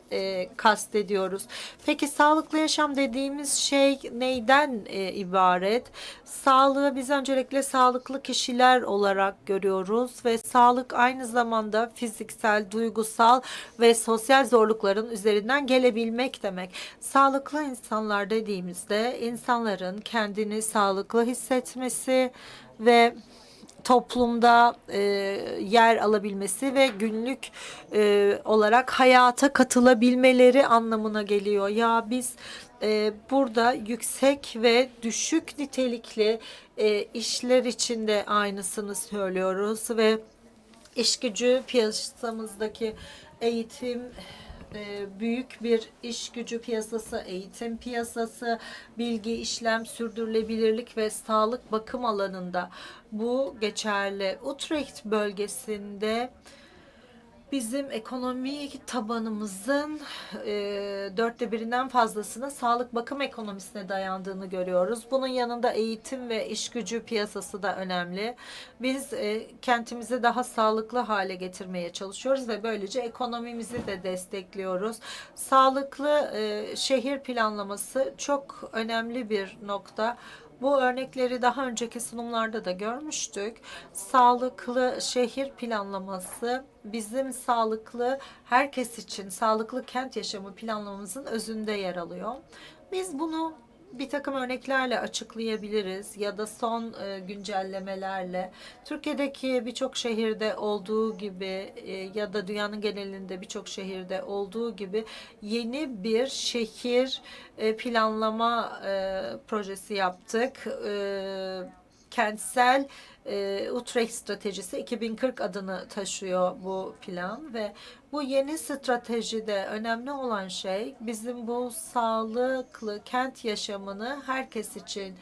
kastediyoruz. Peki sağlıklı yaşam dediğimiz şey neyden ibaret? Sağlığı biz öncelikle sağlıklı kişiler olarak görüyoruz ve sağlık aynı zamanda fiziksel, duygusal ve sosyal zorlukların üzerinden gelebilmek demek. Sağlıklı insanlar dediğimizde insanların kendini sağlıklı hissetmesi ve toplumda yer alabilmesi ve günlük olarak hayata katılabilmeleri anlamına geliyor. Ya biz burada yüksek ve düşük nitelikli işler içinde aynısını söylüyoruz ve iş gücü piyasamızdaki eğitim, büyük bir iş gücü piyasası, eğitim piyasası, bilgi, işlem, sürdürülebilirlik ve sağlık bakım alanında bu geçerli. Utrecht bölgesinde bizim ekonomik tabanımızın dörtte birinden fazlasının sağlık bakım ekonomisine dayandığını görüyoruz. Bunun yanında eğitim ve iş gücü piyasası da önemli. Biz kentimizi daha sağlıklı hale getirmeye çalışıyoruz ve böylece ekonomimizi de destekliyoruz. Sağlıklı şehir planlaması çok önemli bir nokta. Bu örnekleri daha önceki sunumlarda da görmüştük. Sağlıklı şehir planlaması bizim sağlıklı herkes için sağlıklı kent yaşamı planlamamızın özünde yer alıyor. Biz bunu bir takım örneklerle açıklayabiliriz ya da son güncellemelerle. Türkiye'deki birçok şehirde olduğu gibi ya da dünyanın genelinde birçok şehirde olduğu gibi yeni bir şehir planlama projesi yaptık. kentsel Utrecht stratejisi 2040 adını taşıyor bu plan ve bu yeni stratejide önemli olan şey bizim bu sağlıklı kent yaşamını herkes için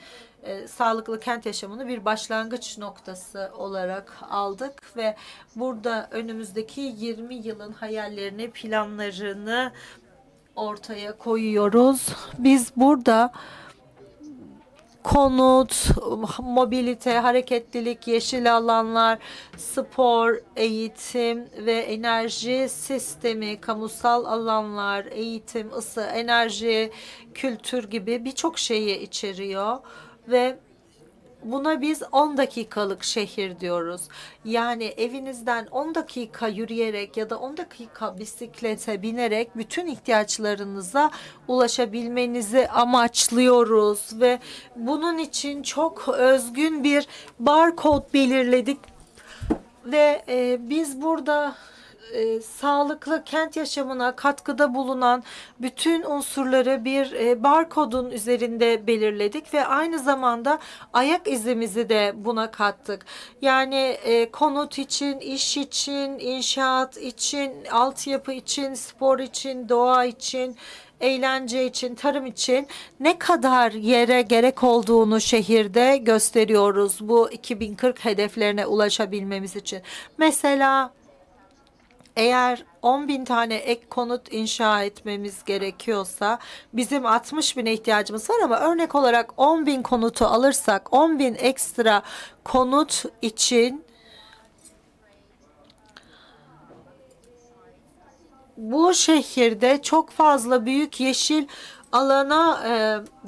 sağlıklı kent yaşamını bir başlangıç noktası olarak aldık ve burada önümüzdeki 20 yılın hayallerini, planlarını ortaya koyuyoruz. Biz burada konut, mobilite, hareketlilik, yeşil alanlar, spor, eğitim ve enerji sistemi, kamusal alanlar, eğitim, ısı, enerji, kültür gibi birçok şeyi içeriyor ve buna biz 10 dakikalık şehir diyoruz. Yani evinizden 10 dakika yürüyerek ya da 10 dakika bisiklete binerek bütün ihtiyaçlarınıza ulaşabilmenizi amaçlıyoruz ve bunun için çok özgün bir barkod belirledik ve biz burada sağlıklı kent yaşamına katkıda bulunan bütün unsurları bir barkodun üzerinde belirledik ve aynı zamanda ayak izimizi de buna kattık. Yani konut için, iş için, inşaat için, altyapı için, spor için, doğa için, eğlence için, tarım için ne kadar yere gerek olduğunu şehirde gösteriyoruz bu 2040 hedeflerine ulaşabilmemiz için. Mesela eğer 10.000 tane ek konut inşa etmemiz gerekiyorsa bizim 60.000'e ihtiyacımız var ama örnek olarak 10.000 konutu alırsak 10.000 ekstra konut için bu şehirde çok fazla büyük yeşil alana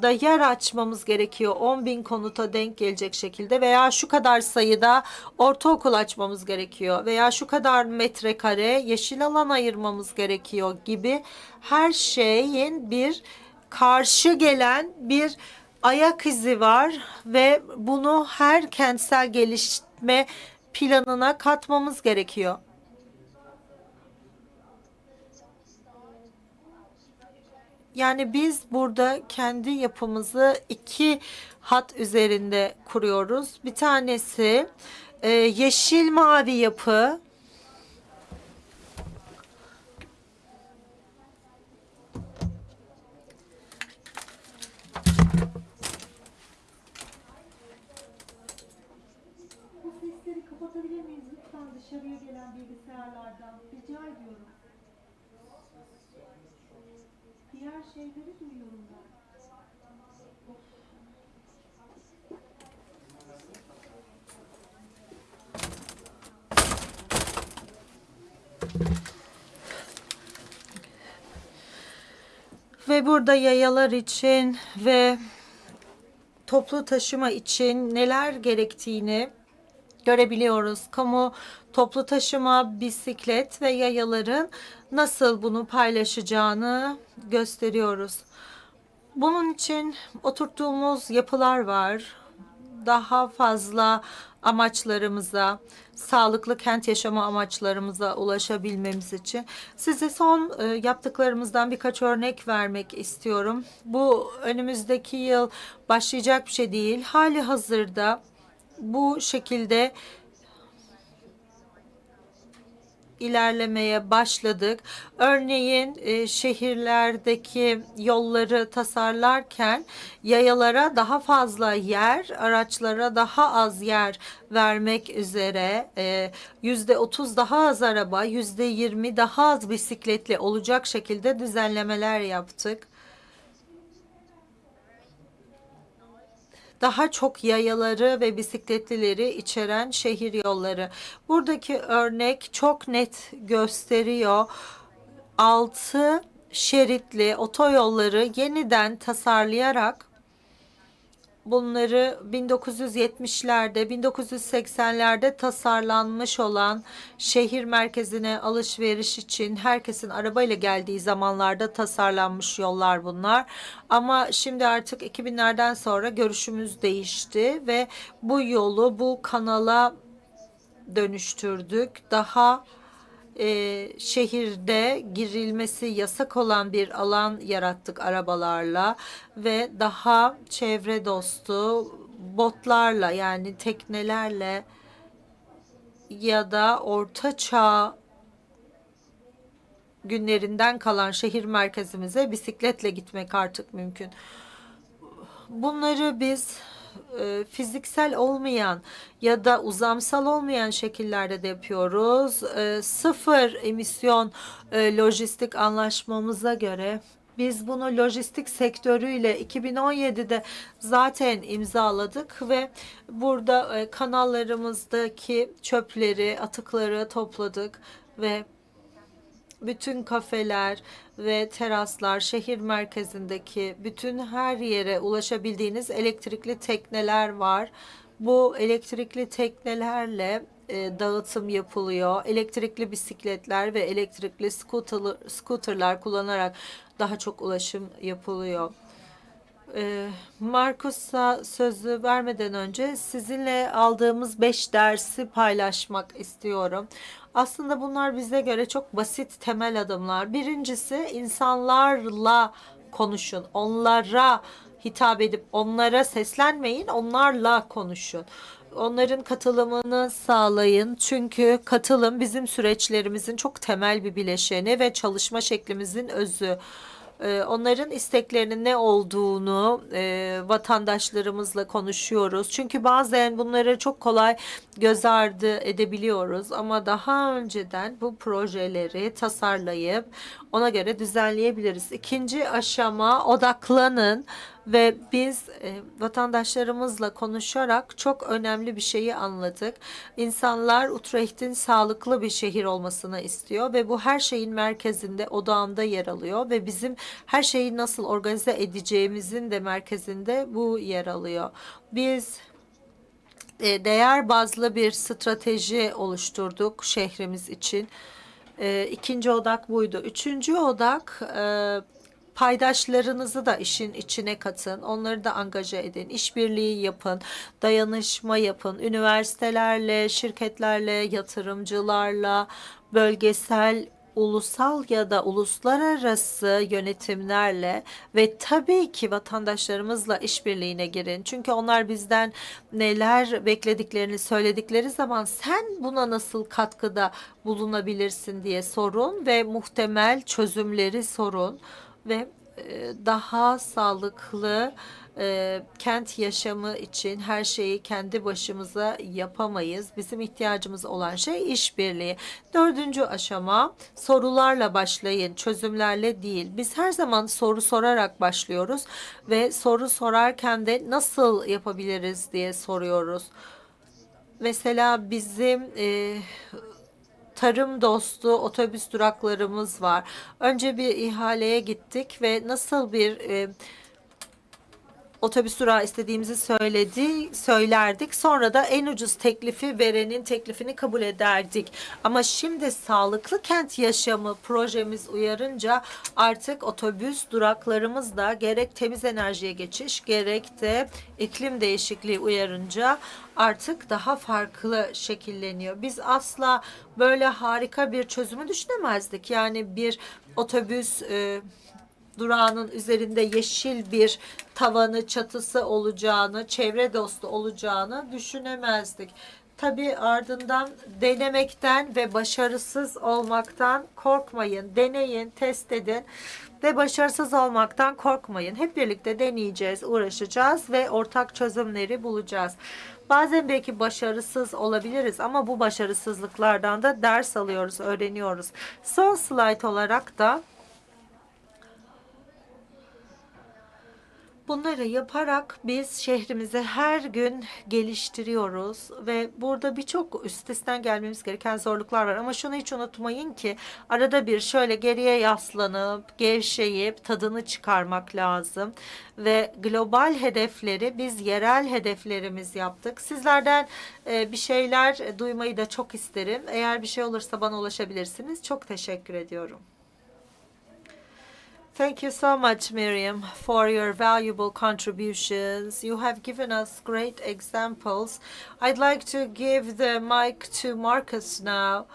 da yer açmamız gerekiyor. 10.000 konuta denk gelecek şekilde veya şu kadar sayıda ortaokul açmamız gerekiyor veya şu kadar metrekare yeşil alan ayırmamız gerekiyor gibi her şeyin bir karşı gelen bir ayak izi var ve bunu her kentsel gelişme planına katmamız gerekiyor. Yani biz burada kendi yapımızı iki hat üzerinde kuruyoruz. Bir tanesi yeşil mavi yapı. Bu sesleri kapatabilir miyiz lütfen dışarıya gelen bilgisayarlardan? Rica ediyorum. Diğer şeyleri duyuyorum ben. Ve burada yayalar için ve toplu taşıma için neler gerektiğini görebiliyoruz. Kamu toplu taşıma, bisiklet ve yayaların nasıl bunu paylaşacağını gösteriyoruz. Bunun için oturttuğumuz yapılar var. Daha fazla amaçlarımıza, sağlıklı kent yaşamı amaçlarımıza ulaşabilmemiz için size son yaptıklarımızdan birkaç örnek vermek istiyorum. Bu önümüzdeki yıl başlayacak bir şey değil. Hali hazırda bu şekilde ilerlemeye başladık. Örneğin şehirlerdeki yolları tasarlarken yayalara daha fazla yer, araçlara daha az yer vermek üzere %30 daha az araba, %20 daha az bisikletli olacak şekilde düzenlemeler yaptık. Daha çok yayaları ve bisikletlileri içeren şehir yolları. Buradaki örnek çok net gösteriyor. 6 şeritli otoyolları yeniden tasarlayarak bunları 1970'lerde, 1980'lerde tasarlanmış olan şehir merkezine alışveriş için herkesin arabayla geldiği zamanlarda tasarlanmış yollar bunlar. Ama şimdi artık 2000'lerden sonra görüşümüz değişti ve bu yolu bu kanala dönüştürdük. Daha şehirde girilmesi yasak olan bir alan yarattık arabalarla ve daha çevre dostu botlarla yani teknelerle ya da Orta Çağ günlerinden kalan şehir merkezimize bisikletle gitmek artık mümkün. Bunları biz fiziksel olmayan ya da uzamsal olmayan şekillerde de yapıyoruz. Sıfır emisyon lojistik anlaşmamıza göre biz bunu lojistik sektörüyle 2017'de zaten imzaladık ve burada kanallarımızdaki çöpleri, atıkları topladık ve bütün kafeler ve teraslar, şehir merkezindeki bütün her yere ulaşabildiğiniz elektrikli tekneler var. Bu elektrikli teknelerle dağıtım yapılıyor. Elektrikli bisikletler ve elektrikli scooterlar kullanarak daha çok ulaşım yapılıyor. Markus'a sözü vermeden önce sizinle aldığımız 5 dersi paylaşmak istiyorum. Aslında bunlar bize göre çok basit temel adımlar. Birincisi insanlarla konuşun. Onlara hitap edip onlara seslenmeyin, onlarla konuşun. Onların katılımını sağlayın. Çünkü katılım bizim süreçlerimizin çok temel bir bileşeni ve çalışma şeklimizin özü. Onların isteklerinin ne olduğunu vatandaşlarımızla konuşuyoruz. Çünkü bazen bunları çok kolay göz ardı edebiliyoruz ama daha önceden bu projeleri tasarlayıp ona göre düzenleyebiliriz. İkinci aşama odaklanın ve biz vatandaşlarımızla konuşarak çok önemli bir şeyi anladık. İnsanlar Utrecht'in sağlıklı bir şehir olmasını istiyor ve bu her şeyin merkezinde, odağında yer alıyor ve bizim her şeyi nasıl organize edeceğimizin de merkezinde bu yer alıyor. Biz değer bazlı bir strateji oluşturduk şehrimiz için. İkinci odak buydu. Üçüncü odak paydaşlarınızı da işin içine katın. Onları da angaje edin. İşbirliği yapın. Dayanışma yapın. Üniversitelerle, şirketlerle, yatırımcılarla, bölgesel, ulusal ya da uluslararası yönetimlerle ve tabii ki vatandaşlarımızla işbirliğine girin. Çünkü onlar bizden neler beklediklerini söyledikleri zaman sen buna nasıl katkıda bulunabilirsin diye sorun ve muhtemel çözümleri sorun ve daha sağlıklı kent yaşamı için her şeyi kendi başımıza yapamayız. Bizim ihtiyacımız olan şey işbirliği. Dördüncü aşama sorularla başlayın, çözümlerle değil. Biz her zaman soru sorarak başlıyoruz ve soru sorarken de nasıl yapabiliriz diye soruyoruz. Mesela bizim tarım dostu otobüs duraklarımız var. Önce bir ihaleye gittik ve nasıl bir otobüs durağı istediğimizi söylerdik. Sonra da en ucuz teklifi verenin teklifini kabul ederdik. Ama şimdi sağlıklı kent yaşamı projemiz uyarınca artık otobüs duraklarımız da gerek temiz enerjiye geçiş gerek de iklim değişikliği uyarınca artık daha farklı şekilleniyor. Biz asla böyle harika bir çözümü düşünemezdik. Yani bir otobüs durağının üzerinde yeşil bir tavanı, çatısı olacağını, çevre dostu olacağını düşünemezdik. Tabii ardından denemekten ve başarısız olmaktan korkmayın. Deneyin, test edin ve başarısız olmaktan korkmayın. Hep birlikte deneyeceğiz, uğraşacağız ve ortak çözümleri bulacağız. Bazen belki başarısız olabiliriz ama bu başarısızlıklardan da ders alıyoruz, öğreniyoruz. Son slide olarak da bunları yaparak biz şehrimizi her gün geliştiriyoruz ve burada birçok üstesinden gelmemiz gereken zorluklar var. Ama şunu hiç unutmayın ki arada bir şöyle geriye yaslanıp, gevşeyip tadını çıkarmak lazım. Ve global hedefleri biz yerel hedeflerimiz yaptık. Sizlerden bir şeyler duymayı da çok isterim. Eğer bir şey olursa bana ulaşabilirsiniz. Çok teşekkür ediyorum. Thank you so much, Miriam, for your valuable contributions. You have given us great examples. I'd like to give the mic to Marcus now.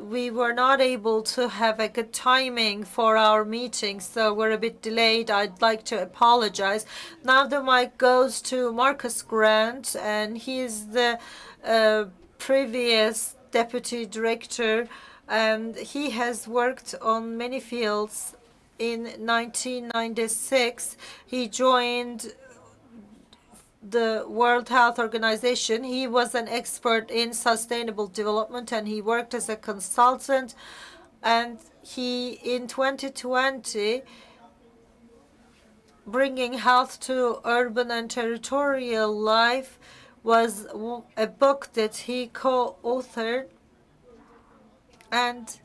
we were not able to have a good timing for our meeting, so we're a bit delayed. I'd like to apologize. Now the mic goes to Marcus Grant, and he is the previous deputy director, and he has worked on many fields. In 1996, he joined the World Health Organization. He was an expert in sustainable development, and he worked as a consultant. And he, in 2020, bringing health to urban and territorial life was a book that he co-authored. And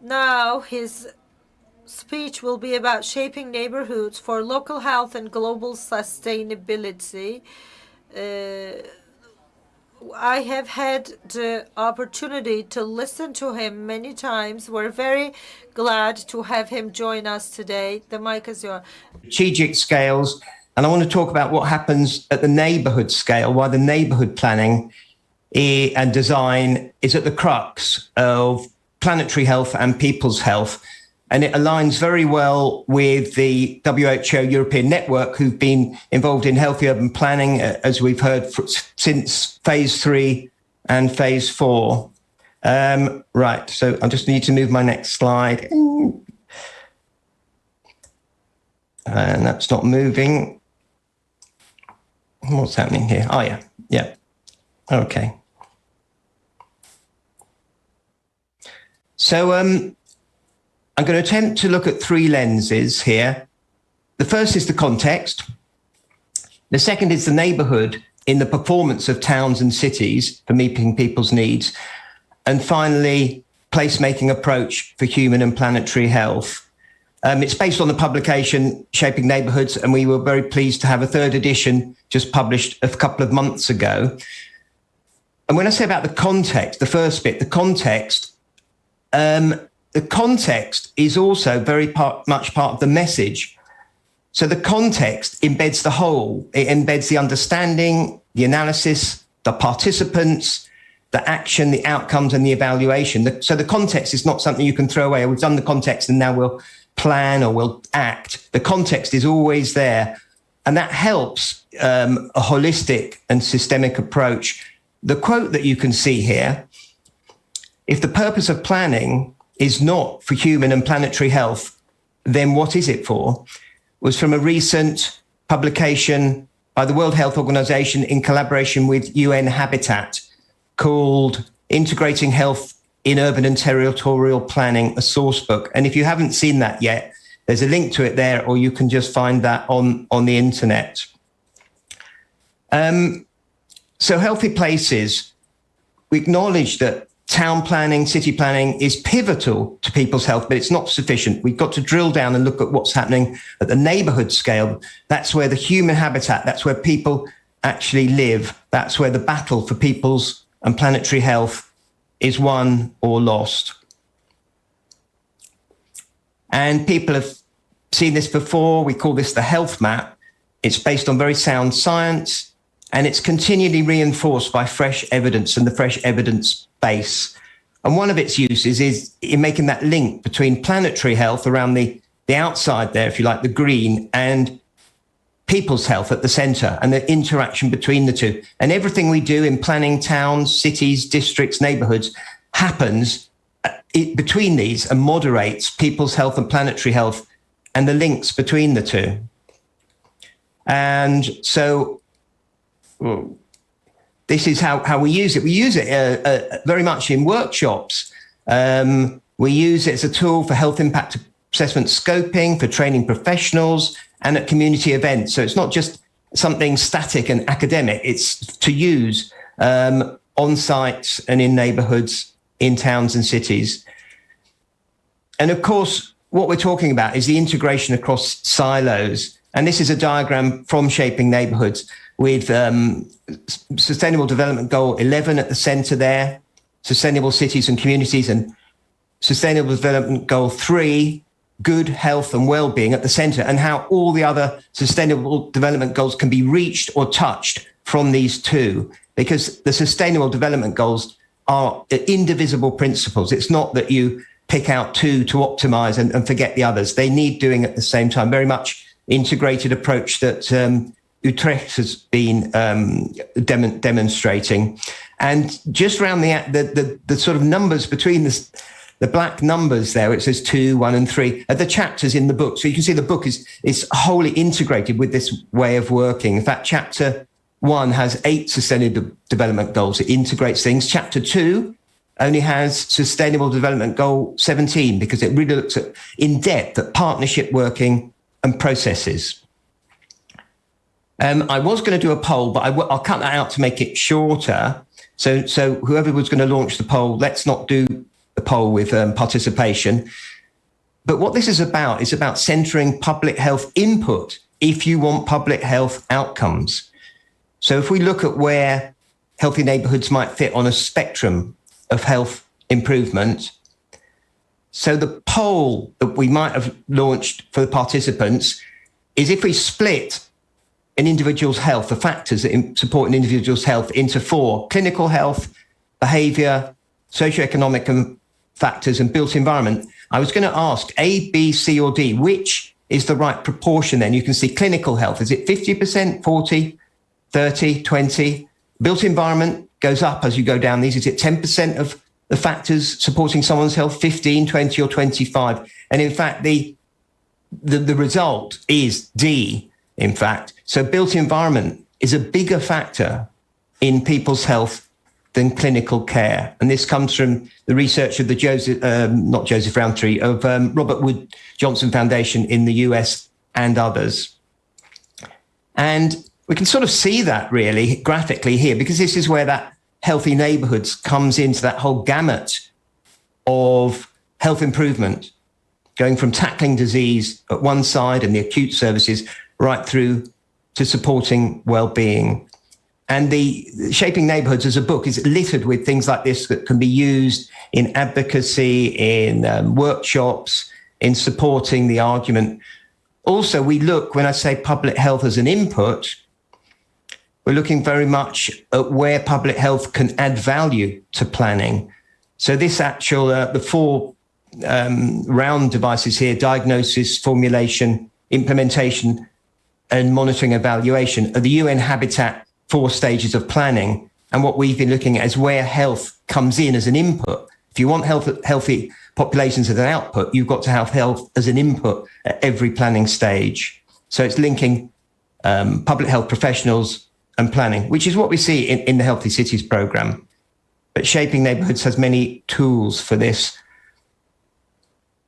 now his speech will be about shaping neighborhoods for local health and global sustainability. I have had the opportunity to listen to him many times. We're very glad to have him join us today. The mic is yours. Strategic scales, and I want to talk about what happens at the neighborhood scale, why the neighborhood planning and design is at the crux of planetary health and people's health. And it aligns very well with the WHO European Network, who've been involved in healthy urban planning, as we've heard, since phase 3 and phase 4. Right, so I just need to move my next slide. And that's not moving. What's happening here? Oh, yeah. Okay. So, I'm going to attempt to look at 3 lenses here. The first is the context. The second is the neighborhood in the performance of towns and cities for meeting people's needs. And finally, placemaking approach for human and planetary health. It's based on the publication Shaping Neighborhoods, and we were very pleased to have a 3rd edition just published a couple of months ago. And when I say about the context, the first bit, the context is also very much part of the message. So the context embeds the whole. It embeds the understanding, the analysis, the participants, the action, the outcomes, and the evaluation. So the context is not something you can throw away. We've done the context and now we'll plan or we'll act. The context is always there. And that helps a holistic and systemic approach. The quote that you can see here, if the purpose of planning is not for human and planetary health, then what is it for? Was from a recent publication by the World Health Organization in collaboration with UN Habitat called Integrating Health in Urban and Territorial Planning, a source book. And if you haven't seen that yet, there's a link to it there, or you can just find that on the internet. So healthy places, we acknowledge that town planning, city planning is pivotal to people's health, but it's not sufficient. We've got to drill down and look at what's happening at the neighborhood scale. That's where the human habitat, that's where people actually live. That's where the battle for people's and planetary health is won or lost. And people have seen this before. We call this the health map. It's based on very sound science, and it's continually reinforced by fresh evidence and the fresh evidence base. And one of its uses is in making that link between planetary health around the outside there, if you like, the green, and people's health at the center, and the interaction between the two. And everything we do in planning towns, cities, districts, neighborhoods happens between these and moderates people's health and planetary health and the links between the two. And so this is how we use it. We use it very much in workshops. We use it as a tool for health impact assessment scoping, for training professionals, and at community events. So it's not just something static and academic. It's to use on sites and in neighborhoods, in towns and cities. And of course, what we're talking about is the integration across silos. And this is a diagram from Shaping Neighborhoods with Sustainable Development Goal 11 at the center there, Sustainable Cities and Communities, and Sustainable Development Goal 3, Good Health and Well-being at the center, and how all the other Sustainable Development Goals can be reached or touched from these two, because the Sustainable Development Goals are indivisible principles. It's not that you pick out two to optimize and forget the others. They need doing at the same time. Very much integrated approach that Utrecht has been demonstrating. And just around the sort of numbers between the black numbers there, it says 2, 1, and 3, are the chapters in the book. So you can see the book is wholly integrated with this way of working. In fact, chapter 1 has 8 sustainable development goals. It integrates things. Chapter 2 only has sustainable development goal 17 because it really looks at in depth at partnership working and processes. I was going to do a poll, but I'll cut that out to make it shorter. So whoever was going to launch the poll, let's not do the poll with participation. But what this is about centering public health input if you want public health outcomes. So if we look at where healthy neighborhoods might fit on a spectrum of health improvement, so the poll that we might have launched for the participants is if we split an individual's health, the factors that support an individual's health into 4: clinical health, behavior, socioeconomic factors, and built environment. I was going to ask A, B, C, or D, which is the right proportion then? You can see clinical health. Is it 50%, 40, 30, 20? Built environment goes up as you go down these. Is it 10% of the factors supporting someone's health, 15, 20, or 25? And in fact, the result is D, in fact. So built environment is a bigger factor in people's health than clinical care. And this comes from the research of the Robert Wood Johnson Foundation in the US and others. And we can sort of see that really graphically here, because this is where that healthy neighborhoods comes into that whole gamut of health improvement, going from tackling disease at one side and the acute services right through to supporting well-being. And the Shaping Neighborhoods as a book is littered with things like this that can be used in advocacy, in workshops, in supporting the argument. Also, we look, when I say public health as an input, we're looking very much at where public health can add value to planning. So this actual, the 4 round devices here, diagnosis, formulation, implementation, and monitoring evaluation, are the UN Habitat 4 stages of planning. And what we've been looking at is where health comes in as an input. If you want healthy populations as an output, you've got to have health as an input at every planning stage. So it's linking public health professionals and planning, which is what we see in the Healthy Cities program. But Shaping Neighborhoods has many tools for this.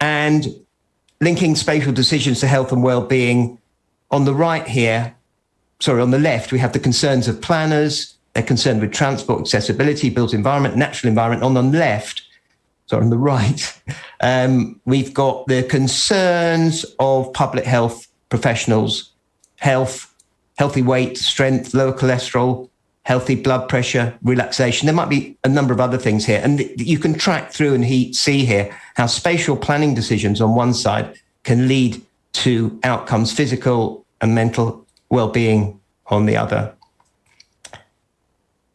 And linking spatial decisions to health and well-being. On the right here, on the left, we have the concerns of planners. They're concerned with transport, accessibility, built environment, natural environment. On the left, on the right, we've got the concerns of public health professionals, health, healthy weight, strength, lower cholesterol, healthy blood pressure, relaxation. There might be a number of other things here. And you can track through and see here how spatial planning decisions on one side can lead to outcomes, physical and mental well-being on the other.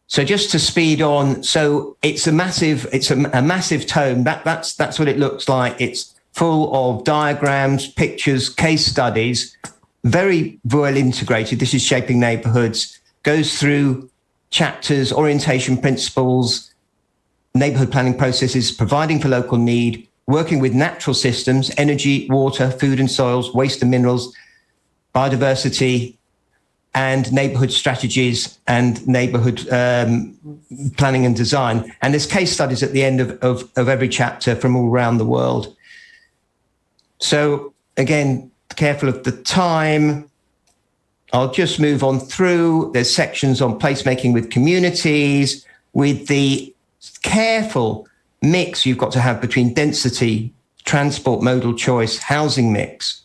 So just to speed on, so it's a massive tome. That's what it looks like. It's full of diagrams, pictures, case studies, very well integrated. This is Shaping Neighborhoods, goes through chapters, orientation principles, neighborhood planning processes, providing for local need, working with natural systems, energy, water, food and soils, waste and minerals, biodiversity, and neighborhood strategies and neighborhood planning and design. And there's case studies at the end of every chapter from all around the world. So again, careful of the time, I'll just move on through. There's sections on placemaking with communities, with the careful mix you've got to have between density, transport, modal choice, housing mix,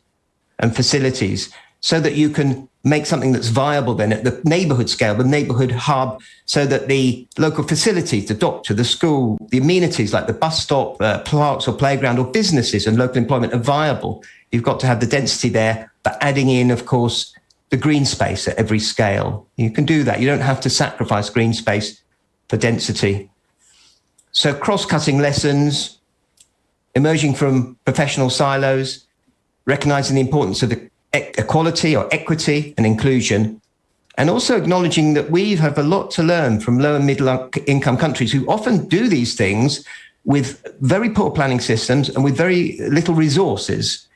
and facilities, so that you can make something that's viable then at the neighborhood scale, the neighborhood hub, so that the local facilities, the doctor, the school, the amenities like the bus stop, parks or playground or businesses and local employment are viable. You've got to have the density there, but adding in, of course, the green space at every scale. You can do that. You don't have to sacrifice green space for density. So cross-cutting lessons, emerging from professional silos, recognizing the importance of equality or equity and inclusion, and also acknowledging that we have a lot to learn from low and middle income countries who often do these things with very poor planning systems and with very little resources.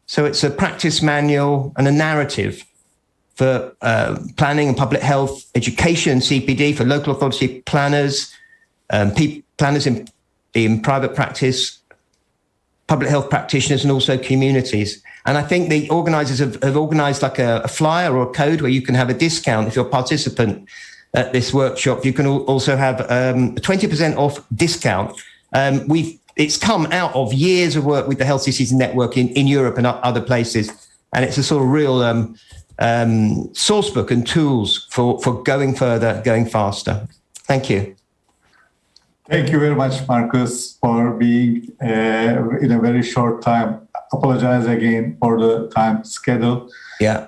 So it's a practice manual and a narrative for planning and public health, education and CPD for local authority planners, planners in private practice, public health practitioners, and also communities. And I think the organisers have organised like a flyer or a code where you can have a discount if you're a participant at this workshop. You can also have a 20% off discount. It's come out of years of work with the Health Cities Network in Europe and other places. And it's a sort of real source book and tools for going further, going faster. Thank you. Thank you very much, Marcus, for being in a very short time. Apologize again for the time schedule. Yeah.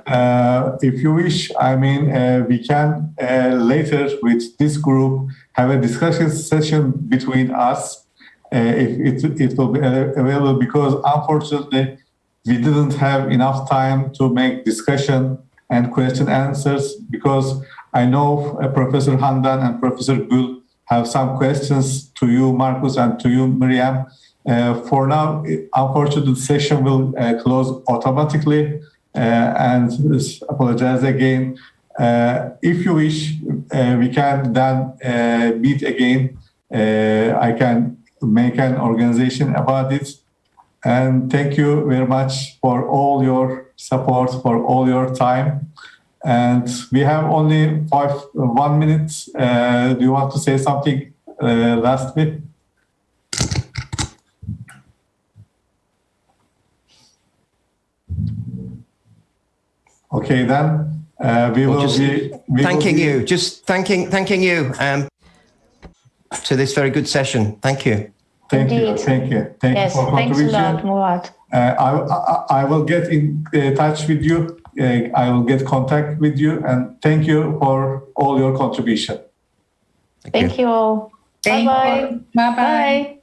If you wish, we can later with this group have a discussion session between us. If it will be available, because unfortunately we didn't have enough time to make discussion and question answers, because I know Professor Handan and Professor Gül have some questions to you, Marcus, and to you, Miriam. For now, unfortunately, the session will close automatically, and apologize again. If you wish, we can then meet again. I can make an organization about it. And thank you very much for all your support, for all your time. And we have only 1 minute. Do you want to say something lastly? Okay, then we will be thanking you. Just thanking you to this very good session. Thank you. Thank you. Yes, For thanks a contribution. lot, Murat. I will get in touch with you. I will get contact with you, and thank you for all your contribution. Thank you all. Thank you. Bye-bye. Bye-bye. Bye.